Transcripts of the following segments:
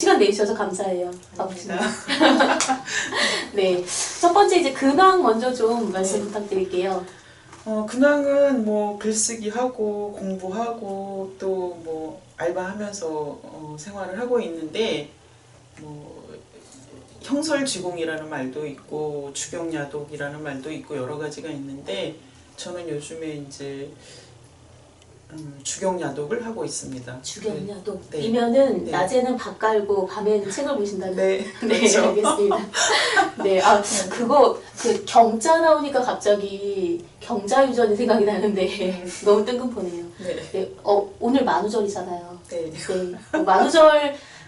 시간 내주셔서 감사해요. 바쁘신데. 네, 첫 번째 이제 근황 먼저 좀 말씀 부탁드릴게요. 근황은 뭐 글쓰기 하고 공부하고 또 뭐 알바하면서 생활을 하고 있는데 뭐 형설지공이라는 말도 있고 주경야독이라는 말도 있고 여러 가지가 있는데 저는 요즘에 이제 주경야독을 하고 있습니다. 주경야독이면은 네. 낮에는 밥 깔고 밤에는 책을 보신다는. 네, 네, 그렇죠. 알겠습니다. 네, 그거 그 경자 나오니까 갑자기 경자유전이 생각이 나는데 너무 뜬금포네요. 네. 네, 오늘 만우절이잖아요. 네. 네,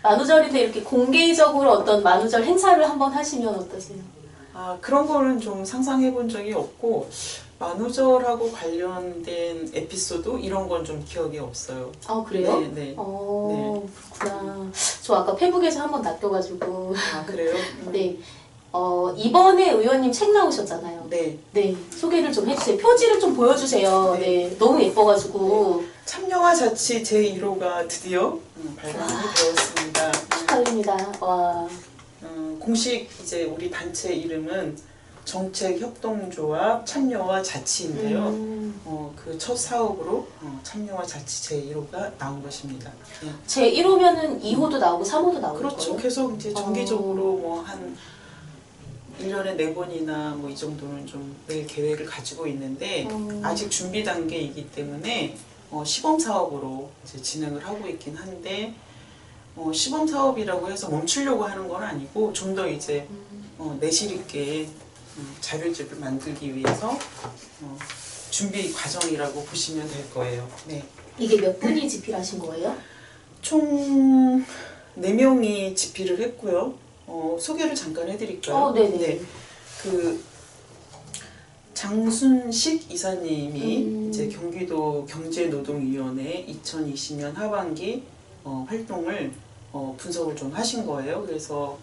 만우절인데 이렇게 공개적으로 어떤 만우절 행사를 한번 하시면 어떠세요? 그런 거는 좀 상상해 본 적이 없고 만우절하고 관련된 에피소드 이런 건 좀 기억이 없어요. 그래요? 네, 네. 그렇구나. 저 아까 페북에서 한번 낚여가지고. 그래요? 네. 이번에 의원님 책 나오셨잖아요. 네. 네. 소개를 좀 해주세요. 표지를 좀 보여주세요. 네. 너무 예뻐가지고. 참여와 자치 제1호가 드디어 발간이 되었습니다. 축하드립니다. 와. 공식 이제 우리 단체 이름은 정책협동조합 참여와 자치인데요. 그 첫 사업으로 참여와 자치 제1호가 나온 것입니다. 네. 제 1호면은 2호도 나오고 3호도 나오고. 그렇죠. 계속 이제 정기적으로 뭐 한 1년에 4번이나 뭐 이 정도는 좀 낼 계획을 가지고 있는데 아직 준비 단계이기 때문에 시범 사업으로 이제 진행을 하고 있긴 한데 시범 사업이라고 해서 멈추려고 하는 건 아니고 좀 더 이제 내실 있게 자료집을 만들기 위해서 준비 과정이라고 보시면 될 거예요. 네. 이게 몇 분이 집필하신 거예요? 총 4명이 집필을 했고요. 소개를 잠깐 해드릴까요? 네네. 네. 그 장순식 이사님이 이제 경기도 경제노동위원회 2020년 하반기 활동을 분석을 좀 하신 거예요. 그래서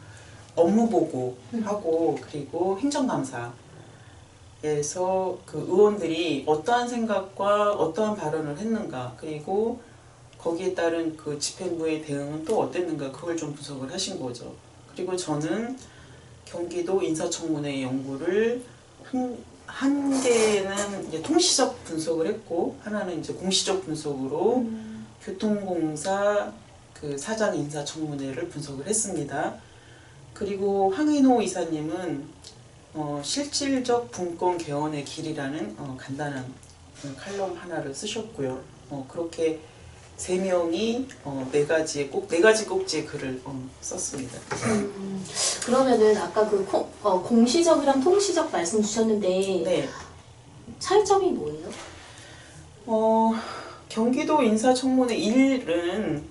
업무 보고하고 그리고 행정감사에서 그 의원들이 어떠한 생각과 어떠한 발언을 했는가 그리고 거기에 따른 그 집행부의 대응은 또 어땠는가 그걸 좀 분석을 하신 거죠. 그리고 저는 경기도 인사청문회 연구를 한 개는 이제 통시적 분석을 했고 하나는 이제 공시적 분석으로 교통공사 그 사장 인사청문회를 분석을 했습니다. 그리고 황인호 이사님은 실질적 분권 개헌의 길이라는 간단한 칼럼 하나를 쓰셨고요. 그렇게 3명이 네 가지 꼭지의 글을 썼습니다. 그러면은 아까 그 공시적이랑 통시적 말씀 주셨는데 네. 차이점이 뭐예요? 경기도 인사청문회 1은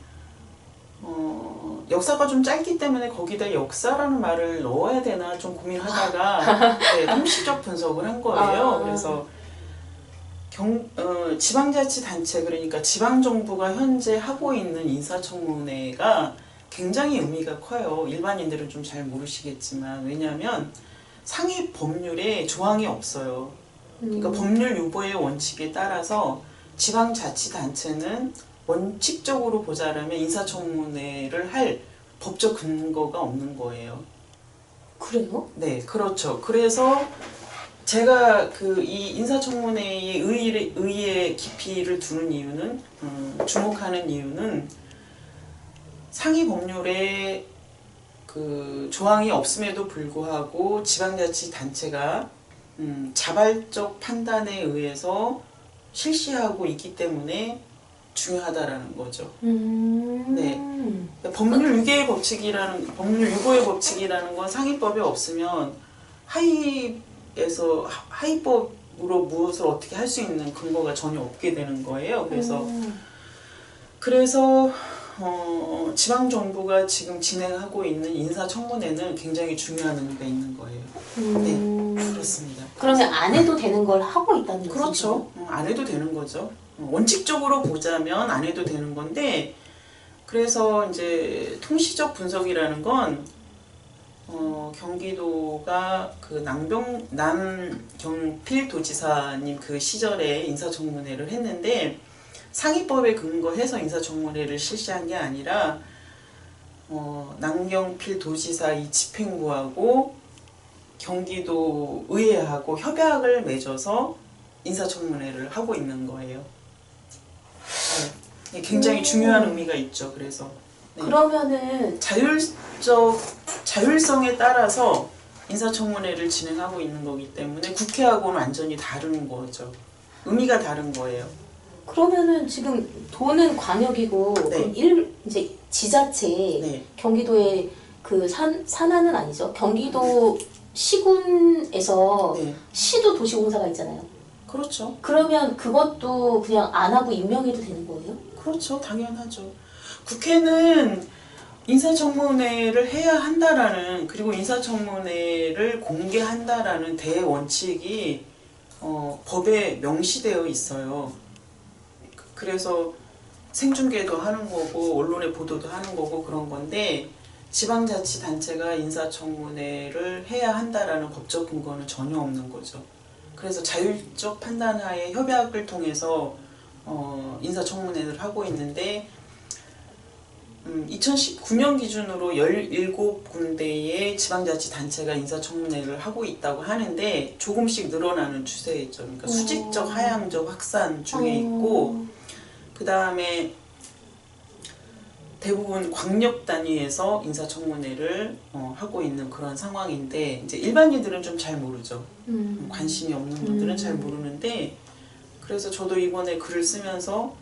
역사가 좀 짧기 때문에 거기다 역사라는 말을 넣어야 되나 좀 고민하다가 네, 통시적 분석을 한 거예요. 그래서 지방자치단체 그러니까 지방정부가 현재 하고 있는 인사청문회가 굉장히 의미가 커요. 일반인들은 좀 잘 모르시겠지만 왜냐하면 상위 법률에 조항이 없어요. 그러니까 법률 유보의 원칙에 따라서 지방자치단체는 원칙적으로 보자라면 인사청문회를 할 법적 근거가 없는 거예요. 그래요? 네, 그렇죠. 그래서 제가 이 인사청문회의 의의의 깊이를 두는 이유는 주목하는 이유는 상위 법률에 그 조항이 없음에도 불구하고 지방자치단체가 자발적 판단에 의해서 실시하고 있기 때문에 중요하다라는 거죠. 네. 법률 유보의 법칙이라는 건 상위법에 없으면 하위법으로 무엇을 어떻게 할 수 있는 근거가 전혀 없게 되는 거예요. 그래서 지방정부가 지금 진행하고 있는 인사청문회는 굉장히 중요한 의미가 있는 거예요. 네, 그렇습니다. 그러면 안 해도 되는 걸 하고 있다는 거죠? 그렇죠. 안 해도 되는 거죠. 원칙적으로 보자면 안 해도 되는 건데 그래서 이제 통시적 분석이라는 건 경기도가 그 남경필 도지사님 그 시절에 인사청문회를 했는데 상위법에 근거해서 인사청문회를 실시한 게 아니라 남경필 도지사 이 집행부하고 경기도 의회하고 협약을 맺어서 인사청문회를 하고 있는 거예요. 네. 굉장히 중요한 의미가 있죠. 그래서 네. 그러면은 자율성에 따라서 인사청문회를 진행하고 있는 거기 때문에 국회하고는 완전히 다른 거죠. 의미가 다른 거예요. 그러면은 지금 도는 광역이고 네. 그럼 이제 지자체 네. 경기도의 그 산하는 아니죠. 경기도 시군에서 네. 시도 도시공사가 있잖아요. 그렇죠. 그러면 그것도 그냥 안 하고 임명해도 되는 거예요? 그렇죠. 당연하죠. 국회는 인사청문회를 해야 한다라는, 그리고 인사청문회를 공개한다라는 대원칙이 법에 명시되어 있어요. 그래서 생중계도 하는 거고 언론에 보도도 하는 거고 그런 건데, 지방자치단체가 인사청문회를 해야 한다라는 법적 근거는 전혀 없는 거죠. 그래서 자율적 판단하에 협약을 통해서 인사청문회를 하고 있는데, 2019년 기준으로 17군데의 지방자치단체가 인사청문회를 하고 있다고 하는데 조금씩 늘어나는 추세죠. 그러니까 수직적, 하향적 확산 중에 있고, 그 다음에 대부분 광역 단위에서 인사청문회를 하고 있는 그런 상황인데, 이제 일반인들은 좀 잘 모르죠. 관심이 없는 분들은 잘 모르는데, 그래서 저도 이번에 글을 쓰면서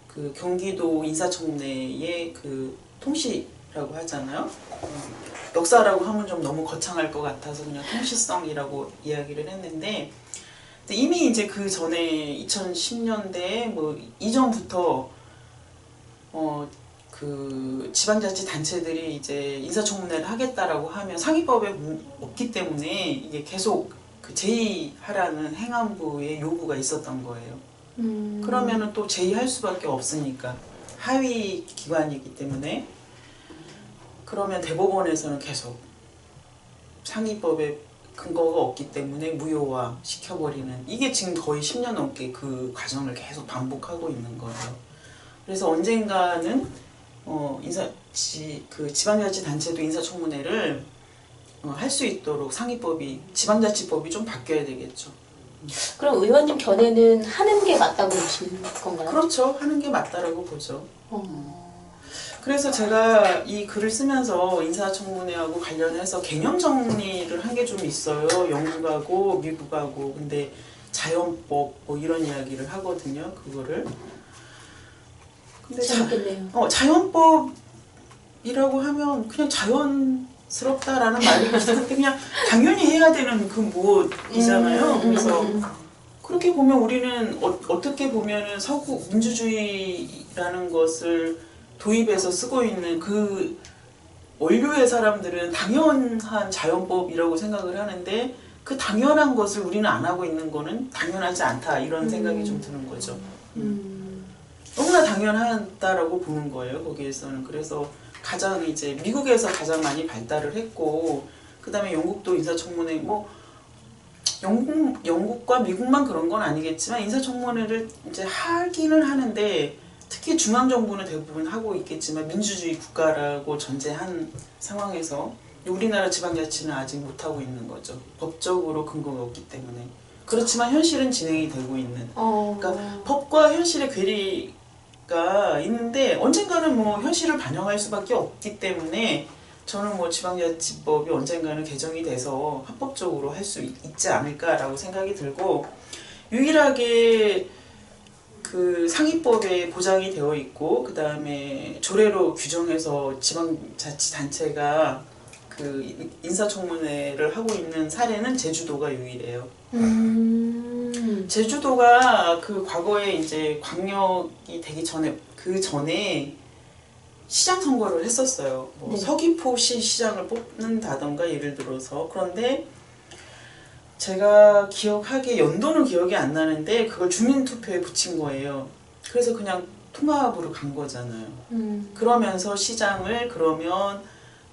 그 경기도 인사청문회의 그 통시라고 하잖아요. 역사라고 하면 좀 너무 거창할 것 같아서 그냥 통시성이라고 이야기를 했는데, 이미 이제 그 전에 2010년대 뭐 이전부터 그 지방자치단체들이 이제 인사청문회를 하겠다라고 하면 상위법에 없기 때문에 이게 계속 그 제의하라는 행안부의 요구가 있었던 거예요. 그러면은 또 제의할 수밖에 없으니까, 하위 기관이기 때문에. 그러면 대법원에서는 계속 상위법에 근거가 없기 때문에 무효화 시켜버리는, 이게 지금 거의 10년 넘게 그 과정을 계속 반복하고 있는 거예요. 그래서 언젠가는 그 지방자치단체도 인사청문회를 할 수 있도록 상위법이, 지방자치법이 좀 바뀌어야 되겠죠. 그럼 의원님 견해는 하는 게 맞다고 보시는 건가요? 그렇죠. 하는 게 맞다라고 보죠. 그래서 제가 이 글을 쓰면서 인사청문회하고 관련해서 개념 정리를 한 게 좀 있어요. 영국하고 미국하고. 근데 자연법 뭐 이런 이야기를 하거든요. 그거를. 근데 재밌겠네요. 자연법이라고 하면 그냥 자연스럽다라는 말이 비슷한데 그냥 당연히 해야 되는 그 뭐이잖아요. 그래서 그렇게 보면 우리는 어떻게 보면은 서구 민주주의라는 것을 도입해서 쓰고 있는 그 원류의 사람들은 당연한 자연법이라고 생각을 하는데, 그 당연한 것을 우리는 안 하고 있는 거는 당연하지 않다, 이런 생각이 좀 드는 거죠. 너무나 당연하다라고 보는 거예요, 거기에서는. 그래서 가장 이제 미국에서 가장 많이 발달을 했고, 그 다음에 영국도 인사청문회, 뭐 영국과 미국만 그런 건 아니겠지만 인사청문회를 이제 하기는 하는데, 특히 중앙정부는 대부분 하고 있겠지만 민주주의 국가라고 전제한 상황에서 우리나라 지방자치는 아직 못하고 있는 거죠. 법적으로 근거가 없기 때문에. 그렇지만 현실은 진행이 되고 있는. 그러니까 법과 현실의 괴리가 있는데 언젠가는 뭐 현실을 반영할 수밖에 없기 때문에, 저는 뭐 지방자치법이 언젠가는 개정이 돼서 합법적으로 할 수 있지 않을까라고 생각이 들고, 유일하게 그 상위법에 보장이 되어 있고 그 다음에 조례로 규정해서 지방자치단체가 그 인사청문회를 하고 있는 사례는 제주도가 유일해요. 제주도가 그 과거에 이제 광역이 되기 전에, 그 전에 시장 선거를 했었어요. 뭐 네. 서귀포시 시장을 뽑는다던가 예를 들어서. 그런데 제가 기억하기에 연도는 기억이 안 나는데 그걸 주민투표에 붙인 거예요. 그래서 그냥 통합으로 간 거잖아요. 그러면서 시장을 그러면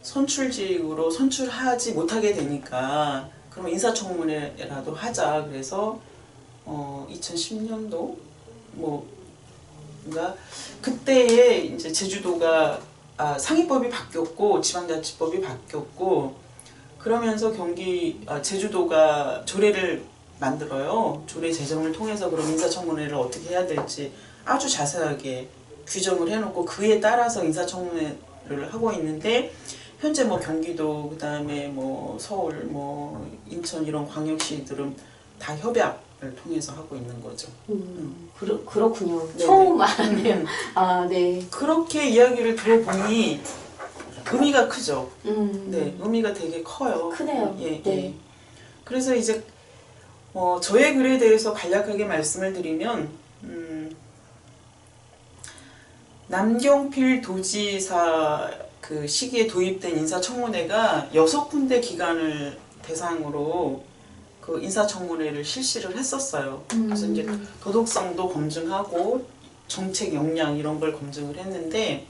선출직으로 선출하지 못하게 되니까 그럼 인사청문회라도 하자. 그래서 2010년도 뭔가 그때에 이제 제주도가 상위법이 바뀌었고 지방자치법이 바뀌었고 그러면서 제주도가 조례를 만들어요. 조례 제정을 통해서 그럼 인사청문회를 어떻게 해야 될지 아주 자세하게 규정을 해놓고 그에 따라서 인사청문회를 하고 있는데 현재 뭐 경기도 그다음에 뭐 서울 뭐 인천 이런 광역시들은 다 협약을 통해서 하고 있는 거죠. 그렇군요. 네네. 처음 알았네요. 아, 네. 그렇게 이야기를 들어보니 의미가 크죠. 음. 네, 의미가 되게 커요. 크네요. 예, 네. 예. 그래서 이제 저의 글에 대해서 간략하게 말씀을 드리면 남경필 도지사 그 시기에 도입된 인사청문회가 6군데 기관을 대상으로 그 인사청문회를 실시를 했었어요. 그래서 이제 도덕성도 검증하고 정책 역량 이런 걸 검증을 했는데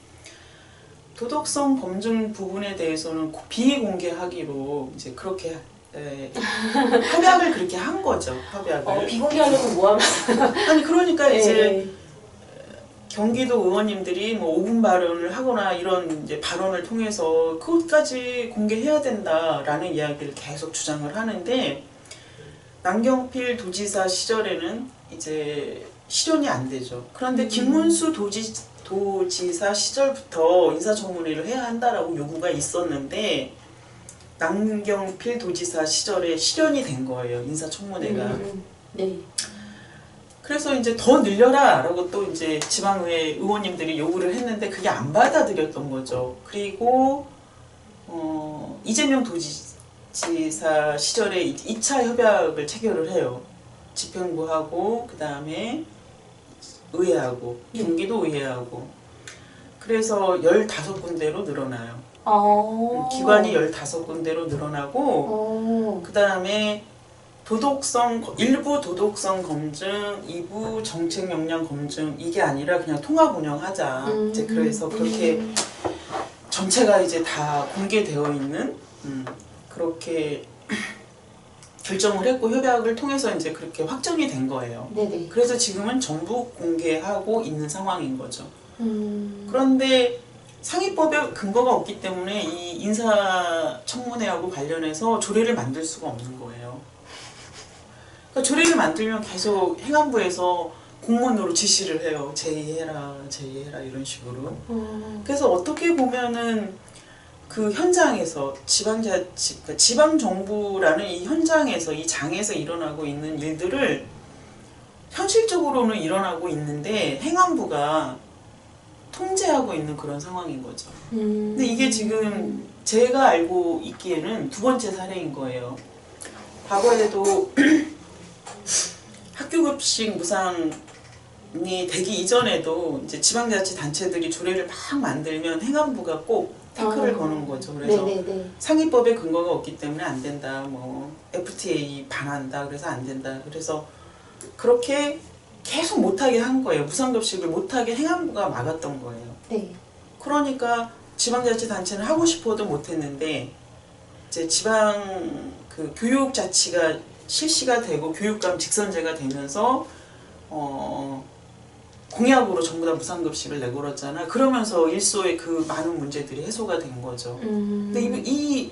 도덕성 검증 부분에 대해서는 비공개하기로 이제 그렇게 협약을 그렇게 한 거죠. 협약을. 비공개하려면 뭐하면 아니 그러니까 이제 네. 경기도 의원님들이 뭐 5분 발언을 하거나 이런 이제 발언을 통해서 그것까지 공개해야 된다라는 이야기를 계속 주장을 하는데 남경필 도지사 시절에는 이제 실현이 안 되죠. 그런데 김문수 도지사 시절부터 인사청문회를 해야 한다라고 요구가 있었는데 남경필 도지사 시절에 실현이 된 거예요. 인사청문회가. 네. 그래서 이제 더 늘려라 라고 또 이제 지방의회 의원님들이 요구를 했는데 그게 안 받아들였던 거죠. 그리고 이재명 도지사 시절에 2차 협약을 체결을 해요. 집행부하고 그 다음에 의회하고 경기도 의회하고 그래서 15군데로 늘어나요. 기관이 15군데로 늘어나고 그 다음에 일부 도덕성 검증, 일부 정책 역량 검증 이게 아니라 그냥 통합 운영하자. 이제 그래서 그렇게 전체가 이제 다 공개되어 있는 그렇게 결정을 했고 협약을 통해서 이제 그렇게 확정이 된 거예요. 네네. 그래서 지금은 전부 공개하고 있는 상황인 거죠. 그런데 상위법에 근거가 없기 때문에 이 인사청문회하고 관련해서 조례를 만들 수가 없는 거예요. 그러니까 조례를 만들면 계속 행안부에서 공문으로 지시를 해요. 제의해라, 제의해라 이런 식으로. 그래서 어떻게 보면은 그 현장에서 지방정부라는 이 현장에서 이 장에서 일어나고 있는 일들을 현실적으로는 일어나고 있는데 행안부가 통제하고 있는 그런 상황인 거죠. 근데 이게 지금 제가 알고 있기에는 2번째 사례인 거예요. 과거에도 학교급식 무상이 되기 이전에도 이제 지방자치단체들이 조례를 막 만들면 행안부가 꼭 태클을 거는 거죠. 그래서 네네네. 상위법에 근거가 없기 때문에 안 된다. 뭐 FTA 반한다. 그래서 안 된다. 그래서 그렇게 계속 못하게 한 거예요. 무상급식을 못하게 행안부가 막았던 거예요. 네. 그러니까 지방자치단체는 하고 싶어도 못했는데 이제 지방 그 교육자치가 실시가 되고 교육감 직선제가 되면서 공약으로 전부 다 무상급식을 내걸었잖아. 그러면서 일소의 그 많은 문제들이 해소가 된 거죠. 근데 이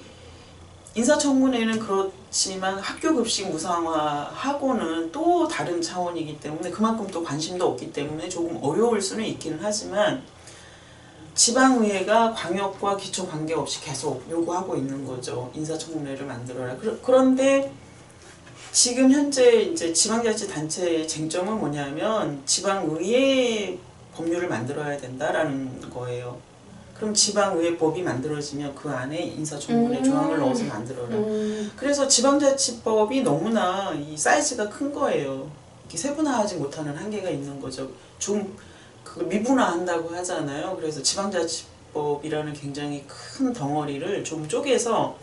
인사청문회는 그렇지만 학교급식 무상화하고는 또 다른 차원이기 때문에 그만큼 또 관심도 없기 때문에 조금 어려울 수는 있기는 하지만 지방의회가 광역과 기초 관계없이 계속 요구하고 있는 거죠. 인사청문회를 만들어라. 그런데 지금 현재 이제 지방자치단체의 쟁점은 뭐냐면 지방의회 법률을 만들어야 된다라는 거예요. 그럼 지방의회법이 만들어지면 그 안에 인사청문회 조항을 넣어서 만들어라. 그래서 지방자치법이 너무나 이 사이즈가 큰 거예요. 이렇게 세분화하지 못하는 한계가 있는 거죠. 좀 미분화한다고 하잖아요. 그래서 지방자치법이라는 굉장히 큰 덩어리를 좀 쪼개서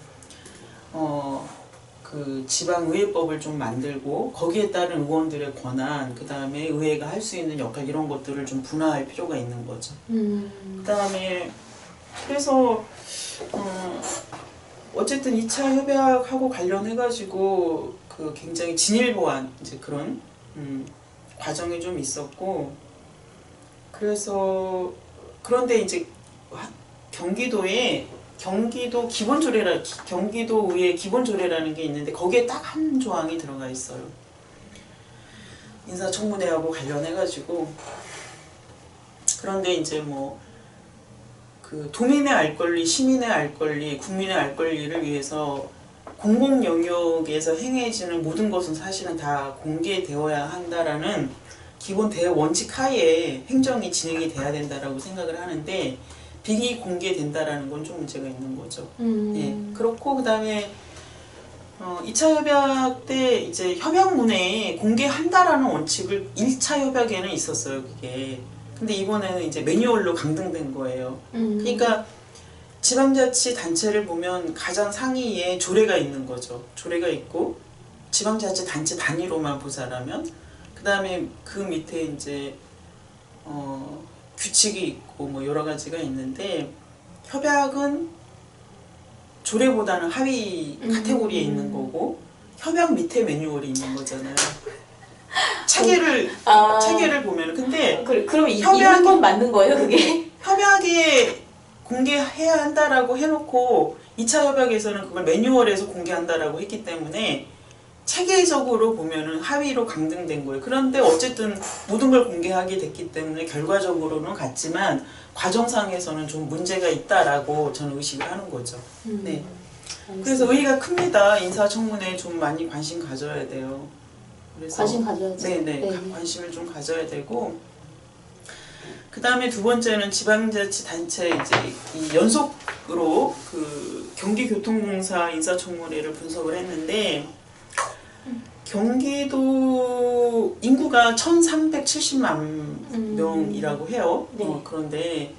그 지방의회법을 좀 만들고 거기에 따른 의원들의 권한, 그 다음에 의회가 할 수 있는 역할 이런 것들을 좀 분화할 필요가 있는 거죠. 그 다음에 그래서 어쨌든 2차 협약하고 관련해가지고 그 굉장히 진일보한 이제 그런 과정이 좀 있었고 그래서 그런데 이제 경기도에 경기도 기본조례라 경기도의 기본조례라는 게 있는데 거기에 딱 한 조항이 들어가 있어요. 인사청문회하고 관련해가지고. 그런데 이제 뭐 그 도민의 알 권리, 시민의 알 권리, 국민의 알 권리를 위해서 공공 영역에서 행해지는 모든 것은 사실은 다 공개되어야 한다라는 기본 대원칙 하에 행정이 진행이 돼야 된다라고 생각을 하는데 비공개된다라는 건 좀 문제가 있는 거죠. 예, 그렇고 그다음에 2차 협약 때 이제 협약문에 공개한다라는 원칙을 1차 협약에는 있었어요, 그게. 근데 이번에는 이제 매뉴얼로 강등된 거예요. 그러니까 지방자치단체를 보면 가장 상위에 조례가 있는 거죠. 조례가 있고 지방자치단체 단위로만 보자라면 그 다음에 그 밑에 이제 규칙이 있고 뭐 여러 가지가 있는데 협약은 조례보다는 하위 카테고리에 있는 거고 협약 밑에 매뉴얼이 있는 거잖아요. 체계를 보면 근데 그럼 이런 건 맞는 거예요, 그게? 협약에 공개해야 한다라고 해놓고 2차 협약에서는 그걸 매뉴얼에서 공개한다라고 했기 때문에 체계적으로 보면은 하위로 강등된 거예요. 그런데 어쨌든 모든 걸 공개하게 됐기 때문에 결과적으로는 같지만 과정상에서는 좀 문제가 있다라고 저는 의식을 하는 거죠. 네. 그래서 의의가 큽니다. 인사청문회에 좀 많이 관심 가져야 돼요. 그래서 관심 가져야죠. 네네. 관심을 좀 가져야 되고 그 다음에 두 번째는 지방자치단체 이제 이 연속으로 그 경기교통공사 인사청문회를 분석을 했는데 경기도 인구가 1370만 명이라고 해요. 네. 그런데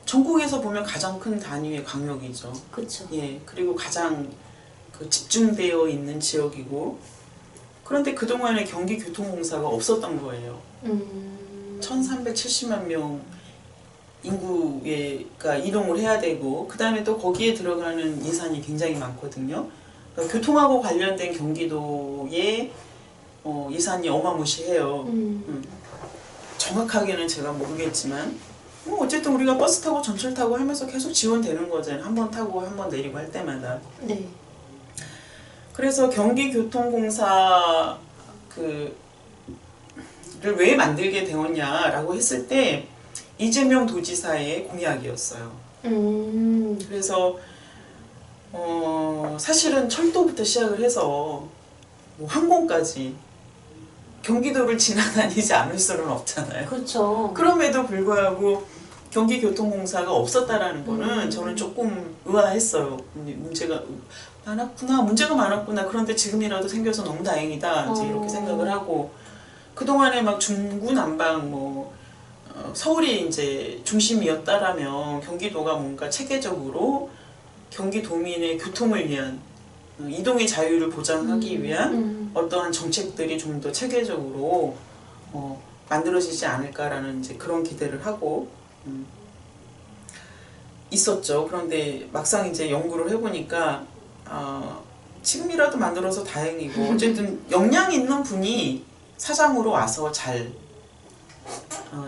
전국에서 보면 가장 큰 단위의 광역이죠. 그렇죠. 예, 그리고 가장 그 집중되어 있는 지역이고 그런데 그동안에 경기교통공사가 없었던 거예요. 1370만 명 인구가 이동을 해야 되고 그 다음에 또 거기에 들어가는 예산이 굉장히 많거든요. 그러니까 교통하고 관련된 경기도의 예산이 어마무시해요. 정확하게는 제가 모르겠지만 뭐 어쨌든 우리가 버스 타고 전철 타고 하면서 계속 지원되는 거잖아요. 한 번 타고 한 번 내리고 할 때마다. 네. 그래서 경기교통공사 를 왜 만들게 되었냐라고 했을 때 이재명 도지사의 공약이었어요. 그래서 사실은 철도부터 시작을 해서 뭐 항공까지 경기도를 지나다니지 않을 수는 없잖아요. 그렇죠. 그럼에도 불구하고 경기교통공사가 없었다라는 거는 저는 조금 의아했어요. 문제가 많았구나. 그런데 지금이라도 생겨서 너무 다행이다. 이제 이렇게 생각을 하고 그동안에 막 중구난방 서울이 이제 중심이었다라면 경기도가 뭔가 체계적으로 경기도민의 교통을 위한 이동의 자유를 보장하기 위한 어떠한 정책들이 좀 더 체계적으로 만들어지지 않을까라는 이제 그런 기대를 하고 있었죠. 그런데 막상 이제 연구를 해보니까 지금이라도 만들어서 다행이고 어쨌든 역량 있는 분이 사장으로 와서 잘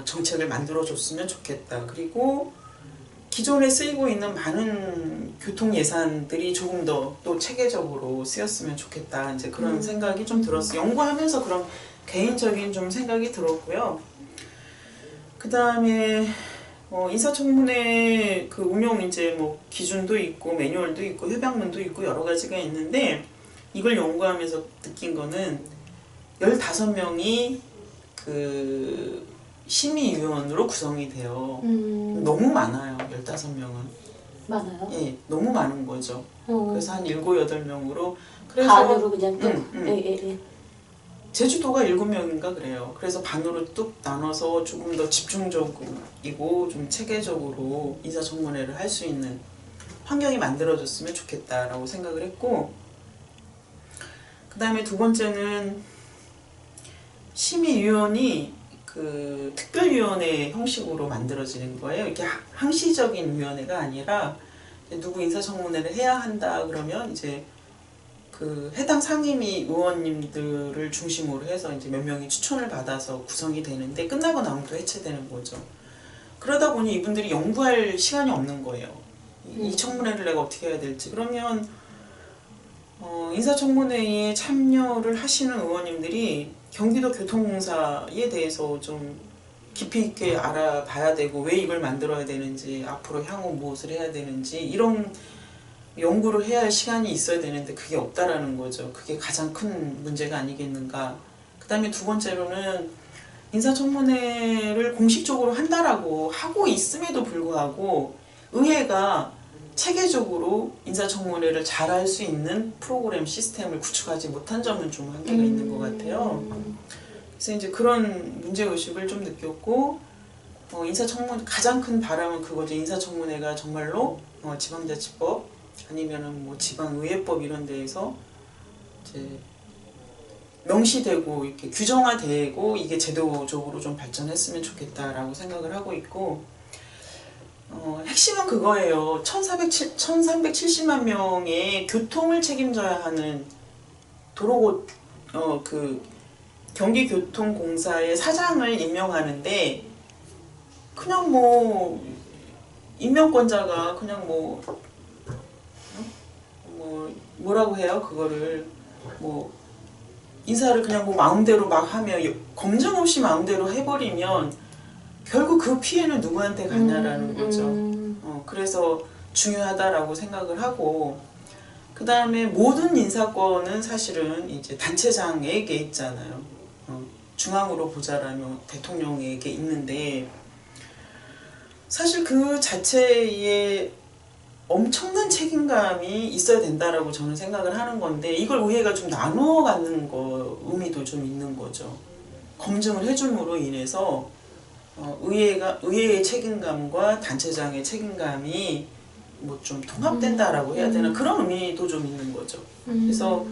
정책을 만들어줬으면 좋겠다. 그리고 기존에 쓰이고 있는 많은 교통 예산들이 조금 더 또 체계적으로 쓰였으면 좋겠다. 이제 그런 생각이 좀 들었어요. 연구하면서 그런 개인적인 좀 생각이 들었고요. 그 다음에 인사청문회 그 운영 이제 뭐 기준도 있고 매뉴얼도 있고 협약문도 있고 여러 가지가 있는데 이걸 연구하면서 느낀 거는 15명이 그 심의위원으로 구성이 돼요. 너무 많아요. 15명은. 많아요? 예, 너무 많은 거죠. 그래서 한 7, 8명으로 그래서 반으로 그냥 또 예. 제주도가 7명인가 그래요. 그래서 반으로 뚝 나눠서 조금 더 집중적이고 좀 체계적으로 인사청문회를 할 수 있는 환경이 만들어졌으면 좋겠다라고 생각을 했고 그 다음에 두 번째는 심의위원이 그 특별위원회 형식으로 만들어지는 거예요. 이렇게 항시적인 위원회가 아니라 누구 인사청문회를 해야 한다 그러면 이제 그 해당 상임위 의원님들을 중심으로 해서 이제 몇 명이 추천을 받아서 구성이 되는데 끝나고 나면 또 해체되는 거죠. 그러다 보니 이분들이 연구할 시간이 없는 거예요. 이 청문회를 내가 어떻게 해야 될지. 그러면 인사청문회에 참여를 하시는 의원님들이 경기도 교통공사에 대해서 좀 깊이 있게 알아봐야 되고, 왜 이걸 만들어야 되는지, 앞으로 향후 무엇을 해야 되는지, 이런 연구를 해야 할 시간이 있어야 되는데 그게 없다라는 거죠. 그게 가장 큰 문제가 아니겠는가. 그 다음에 두 번째로는 인사청문회를 공식적으로 한다라고 하고 있음에도 불구하고 의회가 체계적으로 인사청문회를 잘할 수 있는 프로그램 시스템을 구축하지 못한 점은 좀 한계가 있는 것 같아요. 그래서 이제 그런 문제의식을 좀 느꼈고, 인사청문 가장 큰 바람은 그거죠. 인사청문회가 정말로 지방자치법 아니면은 뭐 지방의회법 이런 데에서 이제 명시되고 이렇게 규정화되고 이게 제도적으로 좀 발전했으면 좋겠다라고 생각을 하고 있고, 핵심은 그거예요. 1370만 명의 교통을 책임져야 하는 도로고 그 경기교통공사의 사장을 임명하는데, 그냥 뭐 임명권자가 그냥 뭐라고 해요? 그거를 뭐 인사를 그냥 뭐 마음대로 막 하면, 검증 없이 마음대로 해버리면 결국 그 피해는 누구한테 가냐라는 거죠. 그래서 중요하다라고 생각을 하고, 그 다음에 모든 인사권은 사실은 이제 단체장에게 있잖아요. 중앙으로 보자라면 대통령에게 있는데, 사실 그 자체에 엄청난 책임감이 있어야 된다라고 저는 생각을 하는 건데, 이걸 의회가 좀 나누어 가는 의미도 좀 있는 거죠. 검증을 해줌으로 인해서 의회의 책임감과 단체장의 책임감이 뭐 좀 통합된다라고 해야 되나, 그런 의미도 좀 있는 거죠. 그래서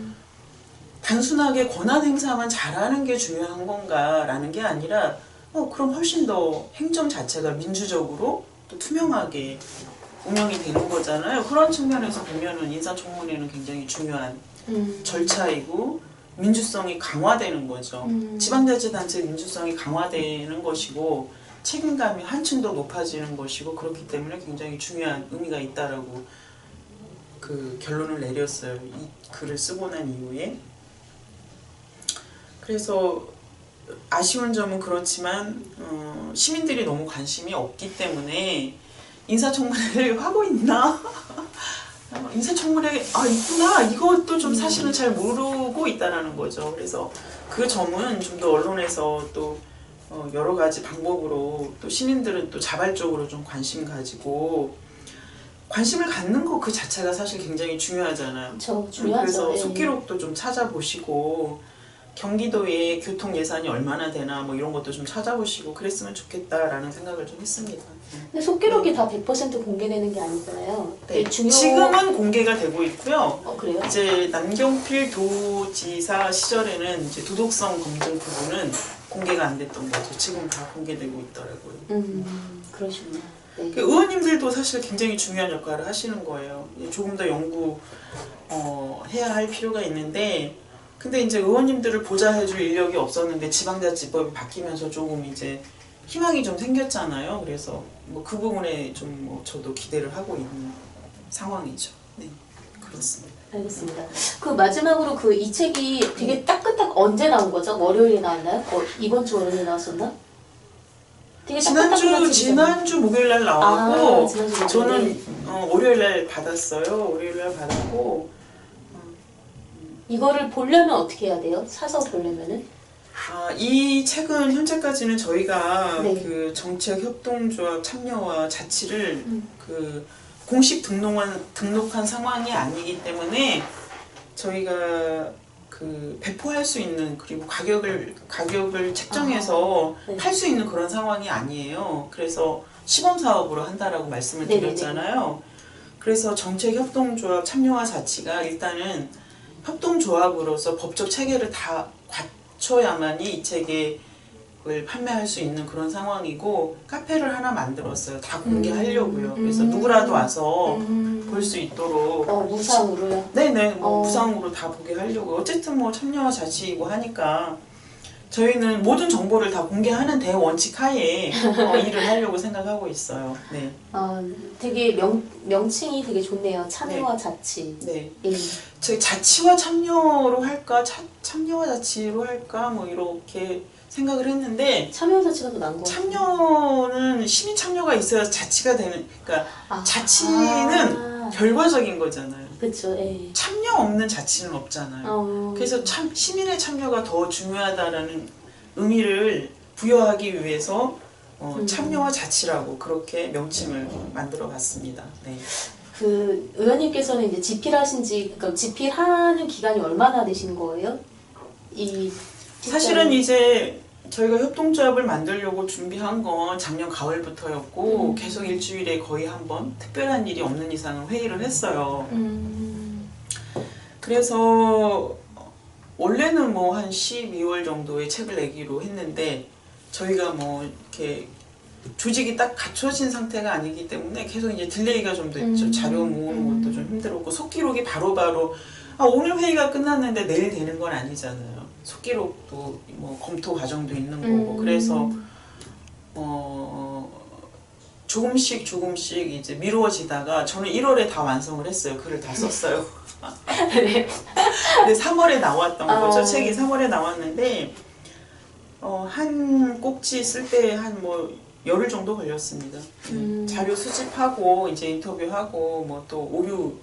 단순하게 권한 행사만 잘하는 게 중요한 건가라는 게 아니라, 그럼 훨씬 더 행정 자체가 민주적으로 또 투명하게 운영이 되는 거잖아요. 그런 측면에서 보면은 인사청문회는 굉장히 중요한 절차이고 민주성이 강화되는 거죠. 지방자치단체 민주성이 강화되는 것이고 책임감이 한층 더 높아지는 것이고, 그렇기 때문에 굉장히 중요한 의미가 있다라고 그 결론을 내렸어요. 이 글을 쓰고 난 이후에. 그래서 아쉬운 점은 그렇지만 시민들이 너무 관심이 없기 때문에 인사청문회를 하고 있나? 인사청문회 있구나, 이것도 좀 사실은 잘 모르고 있다라는 거죠. 그래서 그 점은 좀 더 언론에서 또 여러 가지 방법으로 또 시민들은 또 자발적으로 좀 관심 가지고, 관심을 갖는 거 그 자체가 사실 굉장히 중요하잖아요. 그렇죠, 중요하죠. 그래서 속기록도 좀 찾아보시고, 경기도의 교통 예산이 얼마나 되나 뭐 이런 것도 좀 찾아보시고 그랬으면 좋겠다라는 생각을 좀 했습니다. 근데 속기록이 다 100% 공개되는 게 아니잖아요. 네, 지금은 공개가 되고 있고요. 그래요? 이제 남경필 도지사 시절에는 이제 도덕성 검증 부분은 공개가 안 됐던 거죠. 지금 다 공개되고 있더라고요. 그러시구나. 네. 의원님들도 사실 굉장히 중요한 역할을 하시는 거예요. 조금 더 연구 해야 할 필요가 있는데, 근데 이제 의원님들을 보좌해줄 인력이 없었는데 지방자치법이 바뀌면서 조금 이제 희망이 좀 생겼잖아요. 그래서 뭐 그 부분에 좀 저도 기대를 하고 있는 상황이죠. 네, 그렇습니다. 알겠습니다. 그 마지막으로 그 이 책이 되게 따끈따끈 언제 나온 거죠? 월요일에 나왔나요? 이번 주 월요일에 나왔었나? 되게 지난주 목요일 날 나왔고, 지난주 목요일에. 저는 월요일 날 받았어요. 월요일 날 받았고. 이거를 보려면 어떻게 해야 돼요? 사서 보려면은? 이 책은 현재까지는 저희가 네. 그 정책협동조합 참여와 자치를 그 공식 등록한 상황이 아니기 때문에 저희가 그 배포할 수 있는, 그리고 가격을 책정해서 팔 수 있는 그런 상황이 아니에요. 그래서 시범 사업으로 한다라고 말씀을 드렸잖아요. 그래서 정책협동조합 참여와 자치가 일단은 협동조합으로서 법적 체계를 다 갖춰야만이 이 책을 판매할 수 있는 그런 상황이고, 카페를 하나 만들었어요. 다 공개하려고요. 그래서 누구라도 와서 볼 수 있도록. 무상으로요? 네네, 무상으로 다 보게 하려고. 어쨌든 참여와 자치이고 하니까 저희는 모든 정보를 다 공개하는 대원칙 하에 일을 하려고 생각하고 있어요. 네. 되게 명칭이 되게 좋네요. 참여와 자치. 네. 예. 저희 자치와 참여로 할까, 참여와 자치로 할까, 뭐 이렇게 생각을 했는데 참여와 자치가 더 나은 거 같아요. 참여는 시민 참여가 있어야 자치가 되는, 그러니까 자치는 결과적인 거잖아요. 그렇죠. 예. 참여 없는 자치는 없잖아요. 그래서 시민의 참여가 더 중요하다라는 의미를 부여하기 위해서 참여와 자치라고 그렇게 명칭을 만들어 봤습니다. 네. 그 의원님께서는 이제 집필하신 그러니까 집필하는 기간이 얼마나 되신 거예요? 사실은 이제 저희가 협동조합을 만들려고 준비한 건 작년 가을부터였고 계속 일주일에 거의 한 번 특별한 일이 없는 이상은 회의를 했어요. 그래서 원래는 뭐 한 12월 정도에 책을 내기로 했는데 저희가 뭐 이렇게 조직이 딱 갖춰진 상태가 아니기 때문에 계속 이제 딜레이가 좀 됐죠. 자료 모으는 것도 좀 힘들었고 속기록이 바로바로 오늘 회의가 끝났는데 내일 되는 건 아니잖아요. 속기록도 뭐 검토 과정도 있는 거고 그래서 조금씩 이제 미루어지다가 저는 1월에 다 완성을 했어요. 글을 다 썼어요. 네. 근데 3월에 나왔던 거죠. 책이 3월에 나왔는데 한 꼭지 쓸 때 한 뭐 열흘 정도 걸렸습니다. 자료 수집하고 이제 인터뷰하고 뭐 또 오류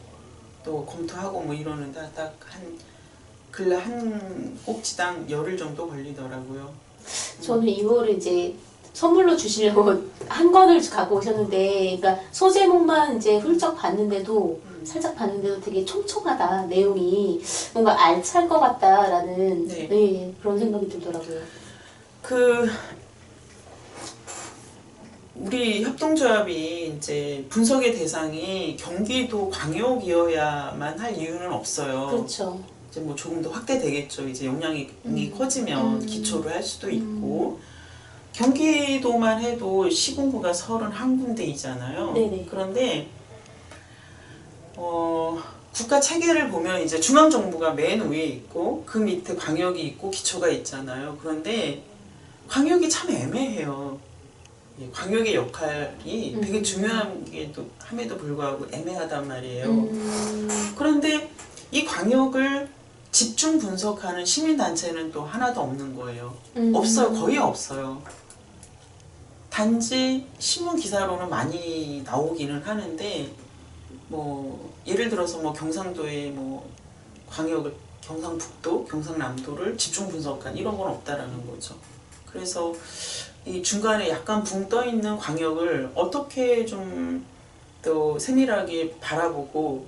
또 검토하고 뭐 이러는 딱 글 한 꼭지당 열흘 정도 걸리더라고요. 저는 이거를 이제 선물로 주시려고 한 권을 갖고 오셨는데, 그러니까 소제목만 이제 훌쩍 봤는데도 살짝 봤는데도 되게 촘촘하다. 내용이 뭔가 알찰 것 같다라는 네, 그런 생각이 들더라고요. 우리 협동조합이 이제 분석의 대상이 경기도 광역이어야만 할 이유는 없어요. 그렇죠. 이제 뭐 조금 더 확대되겠죠. 이제 용량이 커지면 기초를 할 수도 있고 경기도만 해도 시군구가 31군데이잖아요. 네네. 그런데 국가 체계를 보면 이제 중앙정부가 맨 위에 있고 그 밑에 광역이 있고 기초가 있잖아요. 그런데 광역이 참 애매해요. 광역의 역할이 되게 중요함에도 불구하고 애매하단 말이에요. 그런데 이 광역을 집중 분석하는 시민단체는 또 하나도 없는 거예요. 없어요. 거의 없어요. 단지 신문 기사로는 많이 나오기는 하는데 뭐 예를 들어서 뭐 경상도의 뭐 광역을 경상북도, 경상남도를 집중 분석한 이런 건 없다라는 거죠. 그래서 이 중간에 약간 붕 떠 있는 광역을 어떻게 좀 또 세밀하게 바라보고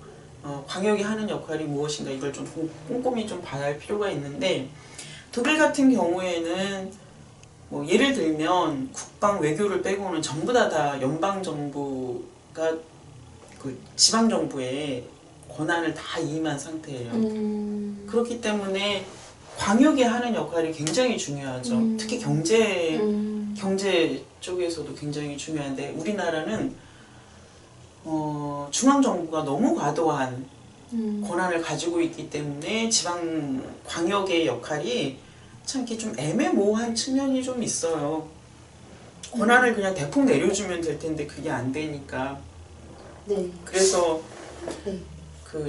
광역이 하는 역할이 무엇인가 이걸 좀 꼼꼼히 좀 봐야 할 필요가 있는데 독일 같은 경우에는 뭐 예를 들면 국방 외교를 빼고는 전부 다 연방 정부가 그 지방 정부의 권한을 다 이임한 상태예요. 그렇기 때문에 광역이 하는 역할이 굉장히 중요하죠. 특히 경제 쪽에서도 굉장히 중요한데 우리나라는 중앙 정부가 너무 과도한 권한을 가지고 있기 때문에 지방 광역의 역할이 참 이렇게 좀 애매모호한 측면이 좀 있어요. 권한을 그냥 대폭 내려주면 될 텐데 그게 안 되니까. 네. 그래서 네.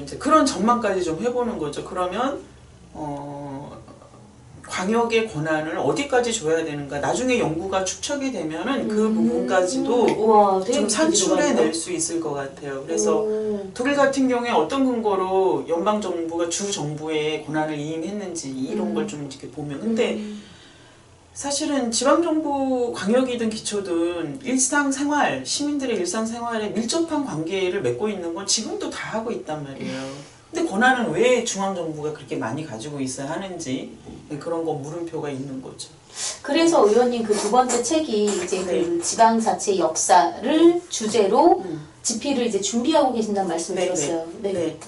이제 그런 전망까지 좀 해보는 거죠. 그러면 광역의 권한을 어디까지 줘야 되는가 나중에 연구가 축적이 되면은 그 부분까지도 좀 산출해낼 수 있을 것 같아요. 그래서 독일 같은 경우에 어떤 근거로 연방정부가 주정부의 권한을 이임했는지 이런 걸 좀 이렇게 보면 근데 사실은 지방정부 광역이든 기초든 일상생활 시민들의 일상생활에 밀접한 관계를 맺고 있는 건 지금도 다 하고 있단 말이에요. 근데 권한은 왜 중앙정부가 그렇게 많이 가지고 있어야 하는지 그런 거 물음표가 있는 거죠. 그래서 의원님 그 두 번째 책이 이제 그 지방자치의 역사를 주제로 집필을 이제 준비하고 계신다는 말씀을 들었어요. 네.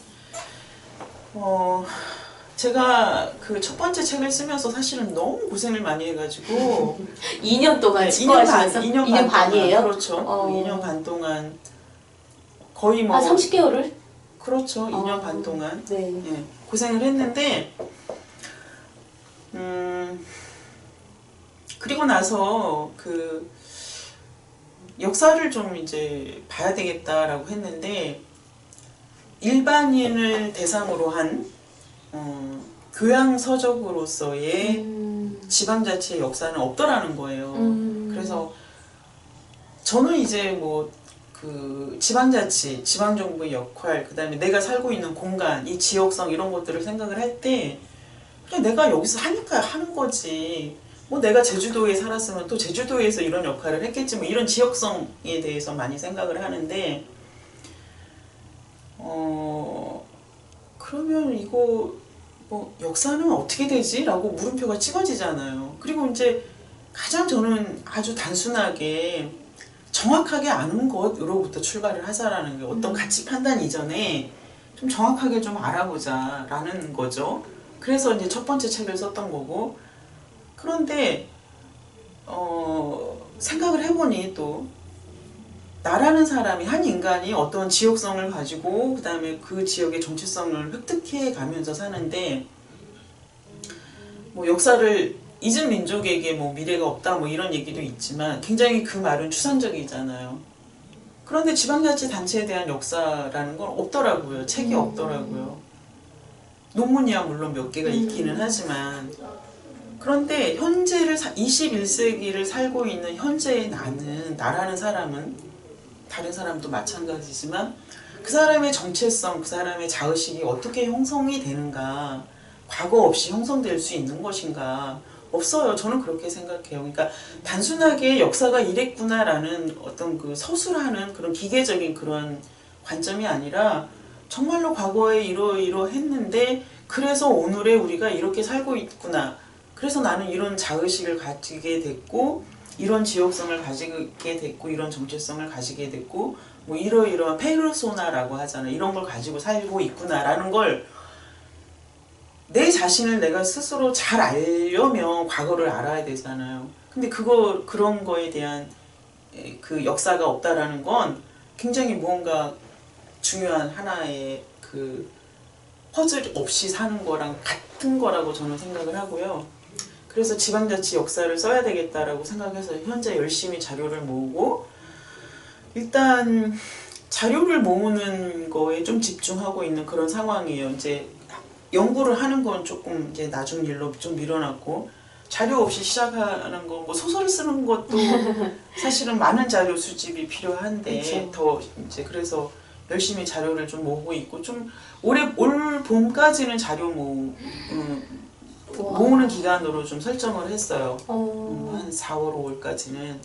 제가 그 첫 번째 책을 쓰면서 사실은 너무 고생을 많이 해가지고 2년 동안 집필하시면서 2년 반이에요? 그렇죠. 2년 반 거의 뭐 30개월을? 그렇죠. 2년 반 동안 네. 고생을 했는데 그리고 나서 그 역사를 좀 이제 봐야 되겠다라고 했는데 일반인을 대상으로 한 교양 서적으로서의 지방자치의 역사는 없더라는 거예요. 그래서 저는 이제 뭐 그 지방자치, 지방정부의 역할, 그 다음에 내가 살고 있는 공간, 이 지역성 이런 것들을 생각을 할 때 그냥 내가 여기서 하니까 하는 거지. 뭐 내가 제주도에 살았으면 또 제주도에서 이런 역할을 했겠지. 뭐 이런 지역성에 대해서 많이 생각을 하는데 그러면 이거 뭐 역사는 어떻게 되지? 라고 물음표가 찍어지잖아요. 그리고 이제 가장 저는 아주 단순하게 정확하게 아는 것으로부터 출발을 하자라는 게 어떤 가치 판단 이전에 좀 정확하게 좀 알아보자 라는 거죠. 그래서 이제 첫 번째 책을 썼던 거고 그런데 생각을 해보니 또 나라는 사람이 한 인간이 어떤 지역성을 가지고 그 다음에 그 지역의 정체성을 획득해 가면서 사는데 뭐 역사를 잊은 민족에게 뭐 미래가 없다 뭐 이런 얘기도 있지만 굉장히 그 말은 추상적이잖아요. 그런데 지방자치단체에 대한 역사라는 건 없더라고요. 책이 없더라고요. 논문이야 물론 몇 개가 있기는 하지만 그런데 현재를 21세기를 살고 있는 현재의 나라는 사람은 다른 사람도 마찬가지지만 그 사람의 정체성, 그 사람의 자의식이 어떻게 형성이 되는가 과거 없이 형성될 수 있는 것인가 없어요. 저는 그렇게 생각해요. 그러니까 단순하게 역사가 이랬구나라는 어떤 그 서술하는 그런 기계적인 그런 관점이 아니라 정말로 과거에 이러했는데 그래서 오늘의 우리가 이렇게 살고 있구나. 그래서 나는 이런 자의식을 가지게 됐고 이런 지역성을 가지게 됐고 이런 정체성을 가지게 됐고 뭐 이러이러한 페르소나라고 하잖아요. 이런 걸 가지고 살고 있구나라는 걸 내 자신을 내가 스스로 잘 알려면 과거를 알아야 되잖아요. 근데 그런 거에 대한 그 역사가 없다라는 건 굉장히 무언가 중요한 하나의 그 퍼즐 없이 사는 거랑 같은 거라고 저는 생각을 하고요. 그래서 지방자치 역사를 써야 되겠다라고 생각해서 현재 열심히 자료를 모으고 일단 자료를 모으는 거에 좀 집중하고 있는 그런 상황이에요. 이제 연구를 하는 건 조금 이제 나중 일로 좀 밀어놨고 자료 없이 시작하는 거 뭐 소설을 쓰는 것도 사실은 많은 자료 수집이 필요한데 그쵸. 더 이제 그래서 열심히 자료를 좀 모으고 있고 좀 올 봄까지는 자료 모으는 기간으로 좀 설정을 했어요. 한 4월, 5월까지는.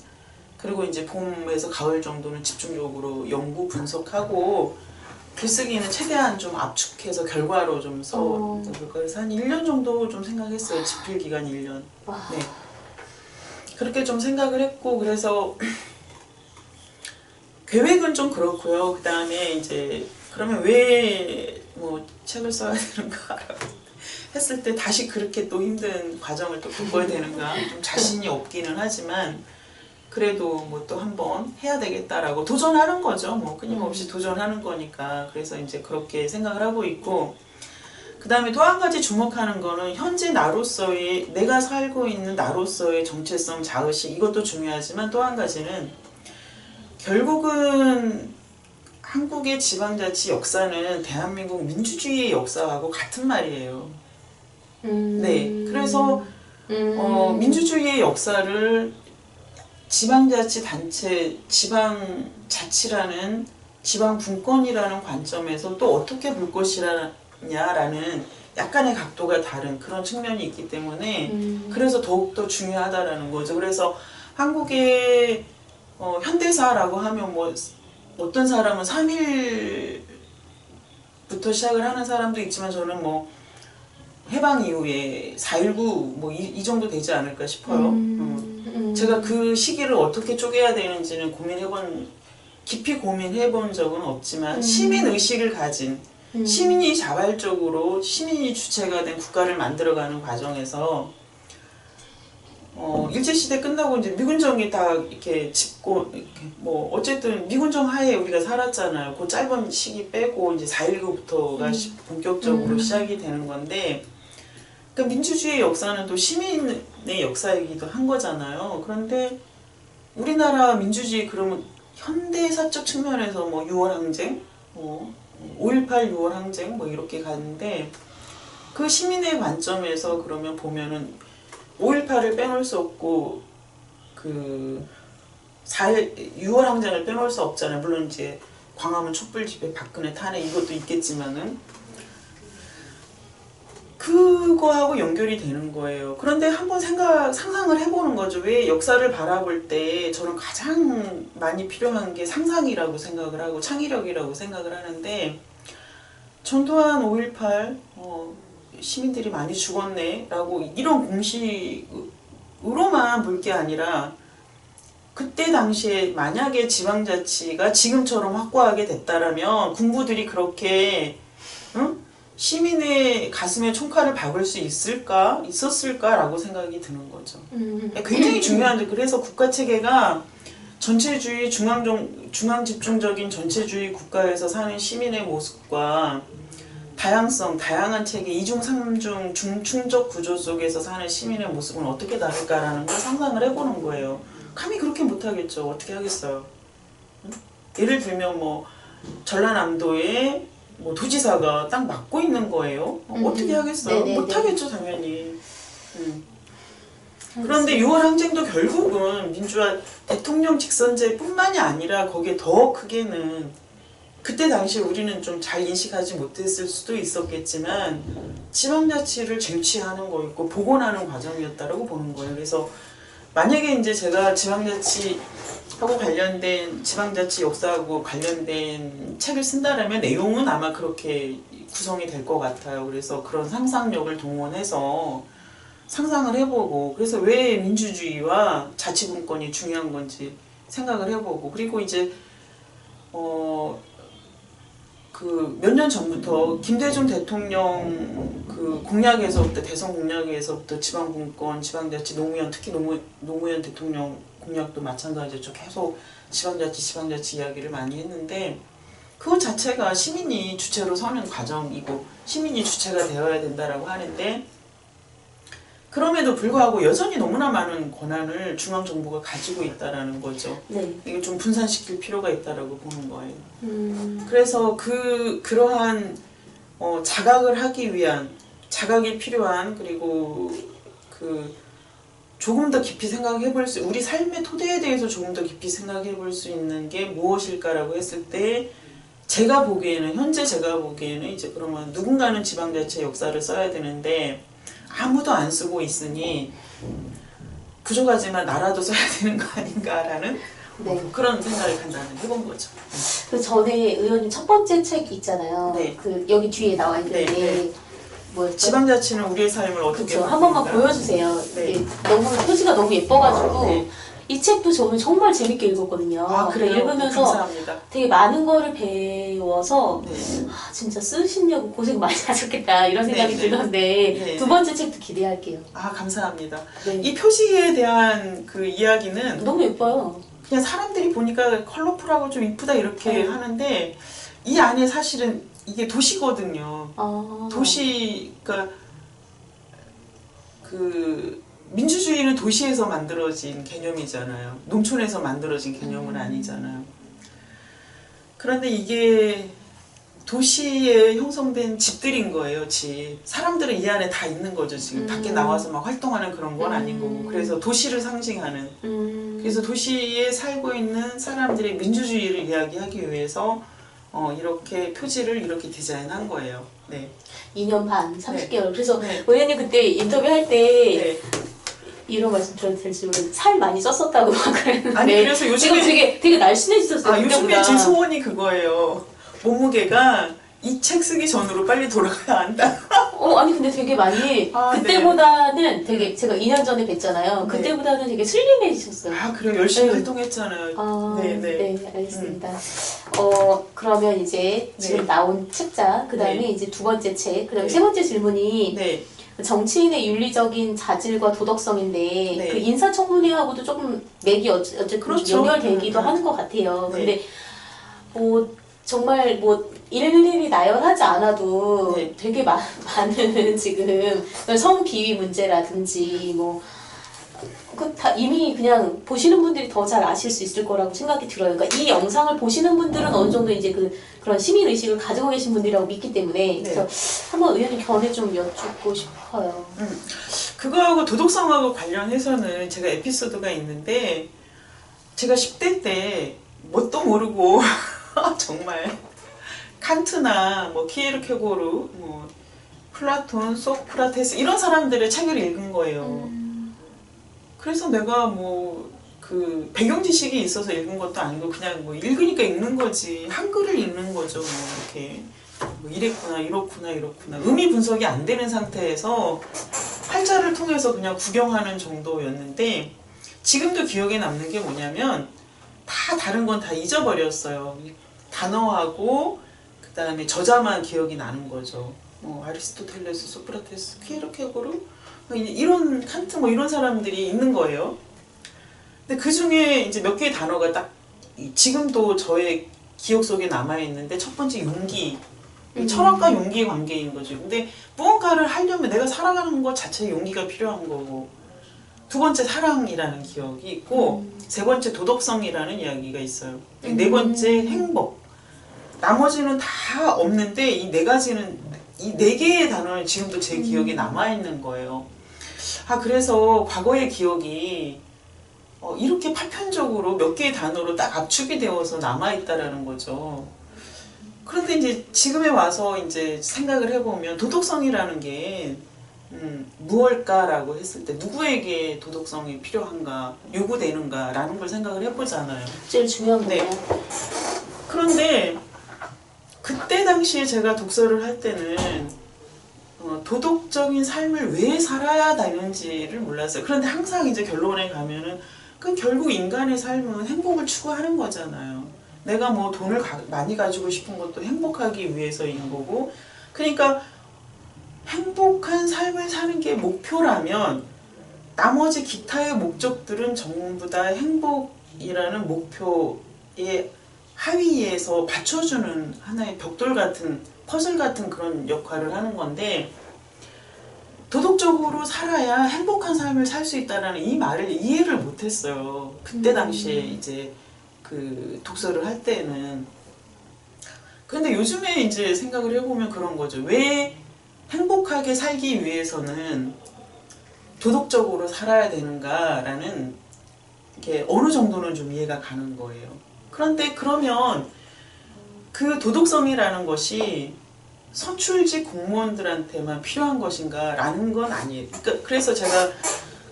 그리고 이제 봄에서 가을 정도는 집중적으로 연구 분석하고 글쓰기는 최대한 좀 압축해서 결과로 좀 써. 그래서 한 1년 정도 좀 생각했어요. 집필 기간 1년. 네. 그렇게 좀 생각을 했고 그래서 계획은 좀 그렇고요. 그 다음에 이제 그러면 왜 뭐 책을 써야 되는가 했을 때 다시 그렇게 또 힘든 과정을 또 겪어야 되는가 좀 자신이 없기는 하지만 그래도 뭐 또 한번 해야 되겠다라고 도전하는 거죠. 뭐 끊임없이 도전하는 거니까. 그래서 이제 그렇게 생각을 하고 있고 그 다음에 또 한 가지 주목하는 거는 현재 나로서의 내가 살고 있는 나로서의 정체성, 자의식 이것도 중요하지만 또 한 가지는 결국은 한국의 지방자치 역사는 대한민국 민주주의의 역사하고 같은 말이에요. 네, 그래서 민주주의의 역사를 지방자치 단체, 지방자치라는 지방분권이라는 관점에서 또 어떻게 볼 것이냐라는 약간의 각도가 다른 그런 측면이 있기 때문에 그래서 더욱더 중요하다라는 거죠. 그래서 한국의 현대사라고 하면 뭐 어떤 사람은 3.1부터 시작을 하는 사람도 있지만 저는 뭐 해방 이후에 4.19 뭐 이 정도 되지 않을까 싶어요. 제가 그 시기를 어떻게 쪼개야 되는지는 깊이 고민해본 적은 없지만 시민의식을 가진 시민이 자발적으로 시민이 주체가 된 국가를 만들어가는 과정에서 일제시대 끝나고 이제 미군정이 다 이렇게 짚고 이렇게 뭐 어쨌든 미군정 하에 우리가 살았잖아요. 그 짧은 시기 빼고 이제 4.19부터가 본격적으로 시작이 되는 건데 그러니까 민주주의 역사는 또 시민의 역사이기도 한 거잖아요. 그런데 우리나라 민주주의 그러면 현대사적 측면에서 뭐 6월 항쟁, 뭐 5.18 6월 항쟁 뭐 이렇게 가는데 그 시민의 관점에서 그러면 보면은 5.18을 빼놓을 수 없고 그 6월 항쟁을 빼놓을 수 없잖아요. 물론 이제 광화문 촛불 집회, 박근혜 탄핵 이것도 있겠지만은 그거하고 연결이 되는 거예요. 그런데 한번 상상을 해보는 거죠. 왜 역사를 바라볼 때 저는 가장 많이 필요한 게 상상이라고 생각을 하고 창의력이라고 생각을 하는데 전 또한 5.18 시민들이 많이 죽었네 라고 이런 공식으로만 볼 게 아니라 그때 당시에 만약에 지방자치가 지금처럼 확고하게 됐다라면 군부들이 그렇게 시민의 가슴에 총칼을 박을 수 있었을까라고 생각이 드는 거죠. 굉장히 중요한데 그래서 국가체계가 전체주의 중앙집중적인 전체주의 국가에서 사는 시민의 모습과 다양성, 다양한 체계, 이중, 삼중, 중충적 구조 속에서 사는 시민의 모습은 어떻게 다를까라는 걸 상상을 해보는 거예요. 감히 그렇게 못하겠죠. 어떻게 하겠어요. 예를 들면 뭐 전라남도에 뭐 도지사가 딱 맡고 있는 거예요. 어떻게 하겠어요? 네네네. 못하겠죠 당연히. 그런데 6월 항쟁도 결국은 민주화 대통령 직선제뿐만이 아니라 거기에 더 크게는 그때 당시에 우리는 좀 잘 인식하지 못했을 수도 있었겠지만 지방자치를 쟁취하는 거였고 복원하는 과정이었다라고 보는 거예요. 그래서 만약에 이제 제가 지방자치하고 관련된 지방자치 역사하고 관련된 책을 쓴다라면 내용은 아마 그렇게 구성이 될 것 같아요. 그래서 그런 상상력을 동원해서 상상을 해보고 그래서 왜 민주주의와 자치분권이 중요한 건지 생각을 해보고 그리고 이제 그 몇 년 전부터 김대중 대통령 그 공약에서부터 대선 공약에서부터 지방분권, 지방자치, 노무현 특히 노무현 대통령 공약도 마찬가지죠. 계속 지방자치 이야기를 많이 했는데 그것 자체가 시민이 주체로 서는 과정이고 시민이 주체가 되어야 된다라고 하는데 그럼에도 불구하고 여전히 너무나 많은 권한을 중앙정부가 가지고 있다라는 거죠. 네. 이게 좀 분산시킬 필요가 있다라고 보는 거예요. 그래서 그러한 자각을 하기 위한 자각이 필요한 그리고 그 조금 더 깊이 생각해볼 수 우리 삶의 토대에 대해서 조금 더 깊이 생각해볼 수 있는 게 무엇일까라고 했을 때 현재 제가 보기에는 이제 그러면 누군가는 지방자치 역사를 써야 되는데 아무도 안 쓰고 있으니 부족하지만 나라도 써야 되는 거 아닌가라는 네. 그런 생각을 간단히 해본 거죠. 그 전에 의원님 첫 번째 책 있잖아요. 네. 그 여기 뒤에 나와 있는데 네. 뭐였죠? 지방자치는 우리의 삶을 어떻게 그렇죠. 한 번만 바꾸는가? 보여주세요. 네. 이게 너무 표지가 너무 예뻐가지고 네. 이 책도 저는 정말 재밌게 읽었거든요. 아, 그래요? 읽으면서 감사합니다. 되게 많은 거를 배워서 네. 진짜 쓰시려고 고생 많이 하셨겠다 이런 생각이 네, 네. 들던데 네. 두 번째 책도 기대할게요. 아, 감사합니다. 네. 이 표지에 대한 그 이야기는 너무 예뻐요. 그냥 사람들이 보니까 컬러풀하고 좀 이쁘다 이렇게 네. 하는데 이 안에 사실은 이게 도시거든요. 도시가 그 민주주의는 도시에서 만들어진 개념이잖아요. 농촌에서 만들어진 개념은 아니잖아요. 그런데 이게 도시에 형성된 집들인 거예요, 집. 사람들은 이 안에 다 있는 거죠, 지금. 밖에 나와서 막 활동하는 그런 건 아닌 거고. 그래서 도시를 상징하는. 그래서 도시에 살고 있는 사람들의 민주주의를 이야기하기 위해서 이렇게 표지를 이렇게 디자인한 거예요. 네. 2년 반, 30개월. 그래서 네. 의원님 그때 인터뷰할 때 네. 이런 말씀 드려도 될지 모르겠는데 살 많이 쪘었다고 막 그랬는데 아니, 그래서 지금 되게 날씬해지셨어요. 요즘에 그때보다. 제 소원이 그거예요. 몸무게가 이 책 쓰기 전으로 빨리 돌아가야 한다. 아니 근데 되게 많이 그때보다는 되게 제가 2년 전에 뵀잖아요. 그때보다는 되게 슬림해지셨어요. 아, 그래요? 열심히 네. 활동했잖아요. 네, 알겠습니다. 그러면 이제 지금 네. 나온 책자, 그 다음에 네. 이제 두 번째 책, 그 다음에 네. 세 번째 질문이 네. 정치인의 윤리적인 자질과 도덕성인데 네. 그 인사청문회하고도 조금 맥이 어쨌든 그렇죠. 연결되기도 하는 것 같아요. 네. 근데 정말 일일이 나열하지 않아도 네. 되게 많은 지금 성비위 문제라든지 뭐 그 다 이미 그냥 보시는 분들이 더 잘 아실 수 있을 거라고 생각이 들어요. 그러니까 이 영상을 보시는 분들은 어느 정도 이제 그런 시민 의식을 가지고 계신 분들이라고 믿기 때문에 그래서 한번 의원님 견해 좀 여쭙고 싶어요. 그거하고 도덕성하고 관련해서는 제가 에피소드가 있는데 제가 10대 때 뭣도 모르고 정말 칸트나 뭐 키에르케고르, 뭐 플라톤, 소크라테스 이런 사람들의 책을 읽은 거예요. 그래서 내가 뭐 그 배경 지식이 있어서 읽은 것도 아니고 그냥 뭐 읽으니까 읽는 거지. 한글을 읽는 거죠. 뭐 이렇게 뭐 이랬구나, 이렇구나, 이렇구나. 의미 분석이 안 되는 상태에서 활자를 통해서 그냥 구경하는 정도였는데 지금도 기억에 남는 게 뭐냐면 다 다른 건 다 잊어버렸어요. 단어하고 그 다음에 저자만 기억이 나는 거죠. 뭐 아리스토텔레스, 소크라테스, 키에르케고르 이런 칸트 뭐 이런 사람들이 있는 거예요. 근데 그 중에 이제 몇 개의 단어가 딱 지금도 저의 기억 속에 남아 있는데 첫 번째 용기. 철학과 용기의 관계인 거죠. 근데 무언가를 하려면 내가 살아가는 것 자체에 용기가 필요한 거고 두 번째 사랑이라는 기억이 있고 세 번째 도덕성이라는 이야기가 있어요. 네 번째 행복. 나머지는 다 없는데 이 네 가지는 이 네 개의 단어는 지금도 제 기억에 남아 있는 거예요. 그래서 과거의 기억이 이렇게 파편적으로 몇 개의 단어로 딱 압축이 되어서 남아 있다라는 거죠. 그런데 이제 지금에 와서 이제 생각을 해보면 도덕성이라는 게 무엇일까라고 했을 때 누구에게 도덕성이 필요한가, 요구되는가라는 걸 생각을 해보잖아요. 제일 중요한 거예요. 그런데 그때 당시에 제가 독서를 할 때는 도덕적인 삶을 왜 살아야 되는지를 몰랐어요. 그런데 항상 이제 결론에 가면은 그 결국 인간의 삶은 행복을 추구하는 거잖아요. 내가 뭐 돈을 많이 가지고 싶은 것도 행복하기 위해서인 거고, 그러니까 행복한 삶을 사는 게 목표라면 나머지 기타의 목적들은 전부 다 행복이라는 목표의 하위에서 받쳐주는 하나의 벽돌 같은 퍼즐 같은 그런 역할을 하는 건데, 도덕적으로 살아야 행복한 삶을 살 수 있다는 이 말을 이해를 못했어요. 그때 당시에 이제 그 독서를 할 때는. 그런데 요즘에 이제 생각을 해보면 그런 거죠. 왜 행복하게 살기 위해서는 도덕적으로 살아야 되는가라는 게 어느 정도는 좀 이해가 가는 거예요. 그런데 그러면 그 도덕성이라는 것이 선출직 공무원들한테만 필요한 것인가 라는 건 아니에요. 그래서 제가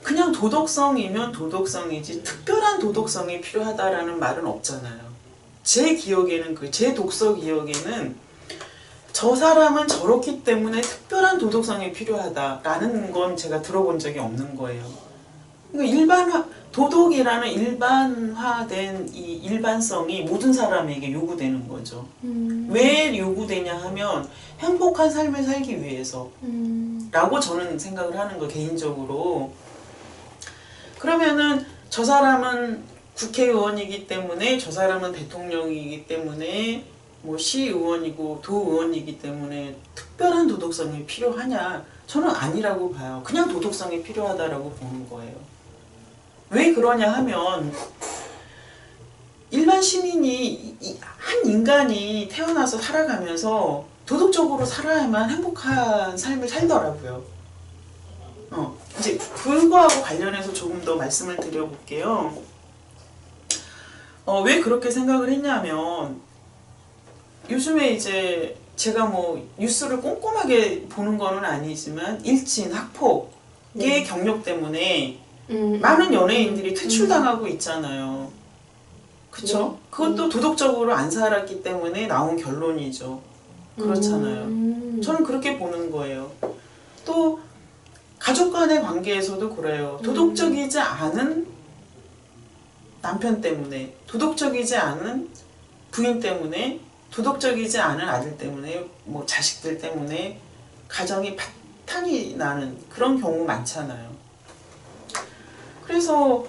그냥 도덕성이면 도덕성이지 특별한 도덕성이 필요하다라는 말은 없잖아요. 제 기억에는 제 독서 기억에는 저 사람은 저렇기 때문에 특별한 도덕성이 필요하다라는 건 제가 들어본 적이 없는 거예요. 그러니까 도덕이라는 일반화된 이 일반성이 모든 사람에게 요구되는 거죠. 왜 요구되냐 하면 행복한 삶을 살기 위해서 라고 저는 생각을 하는 거 개인적으로. 그러면은 저 사람은 국회의원이기 때문에 저 사람은 대통령이기 때문에 뭐 시의원이고 도의원이기 때문에 특별한 도덕성이 필요하냐? 저는 아니라고 봐요. 그냥 도덕성이 필요하다라고 보는 거예요. 왜 그러냐 하면 일반 시민이 한 인간이 태어나서 살아가면서 도덕적으로 살아야만 행복한 삶을 살더라고요. 이제 그거하고 관련해서 조금 더 말씀을 드려볼게요. 왜 그렇게 생각을 했냐면 요즘에 이제 제가 뭐 뉴스를 꼼꼼하게 보는 거는 아니지만 일진, 학폭의 경력 때문에 많은 연예인들이 퇴출당하고 있잖아요. 그쵸? 그것도 도덕적으로 안 살았기 때문에 나온 결론이죠. 그렇잖아요. 저는 그렇게 보는 거예요. 또 가족 간의 관계에서도 그래요. 도덕적이지 않은 남편 때문에, 도덕적이지 않은 부인 때문에, 도덕적이지 않은 아들 때문에, 뭐 자식들 때문에 가정이 파탄이 나는 그런 경우 많잖아요. 그래서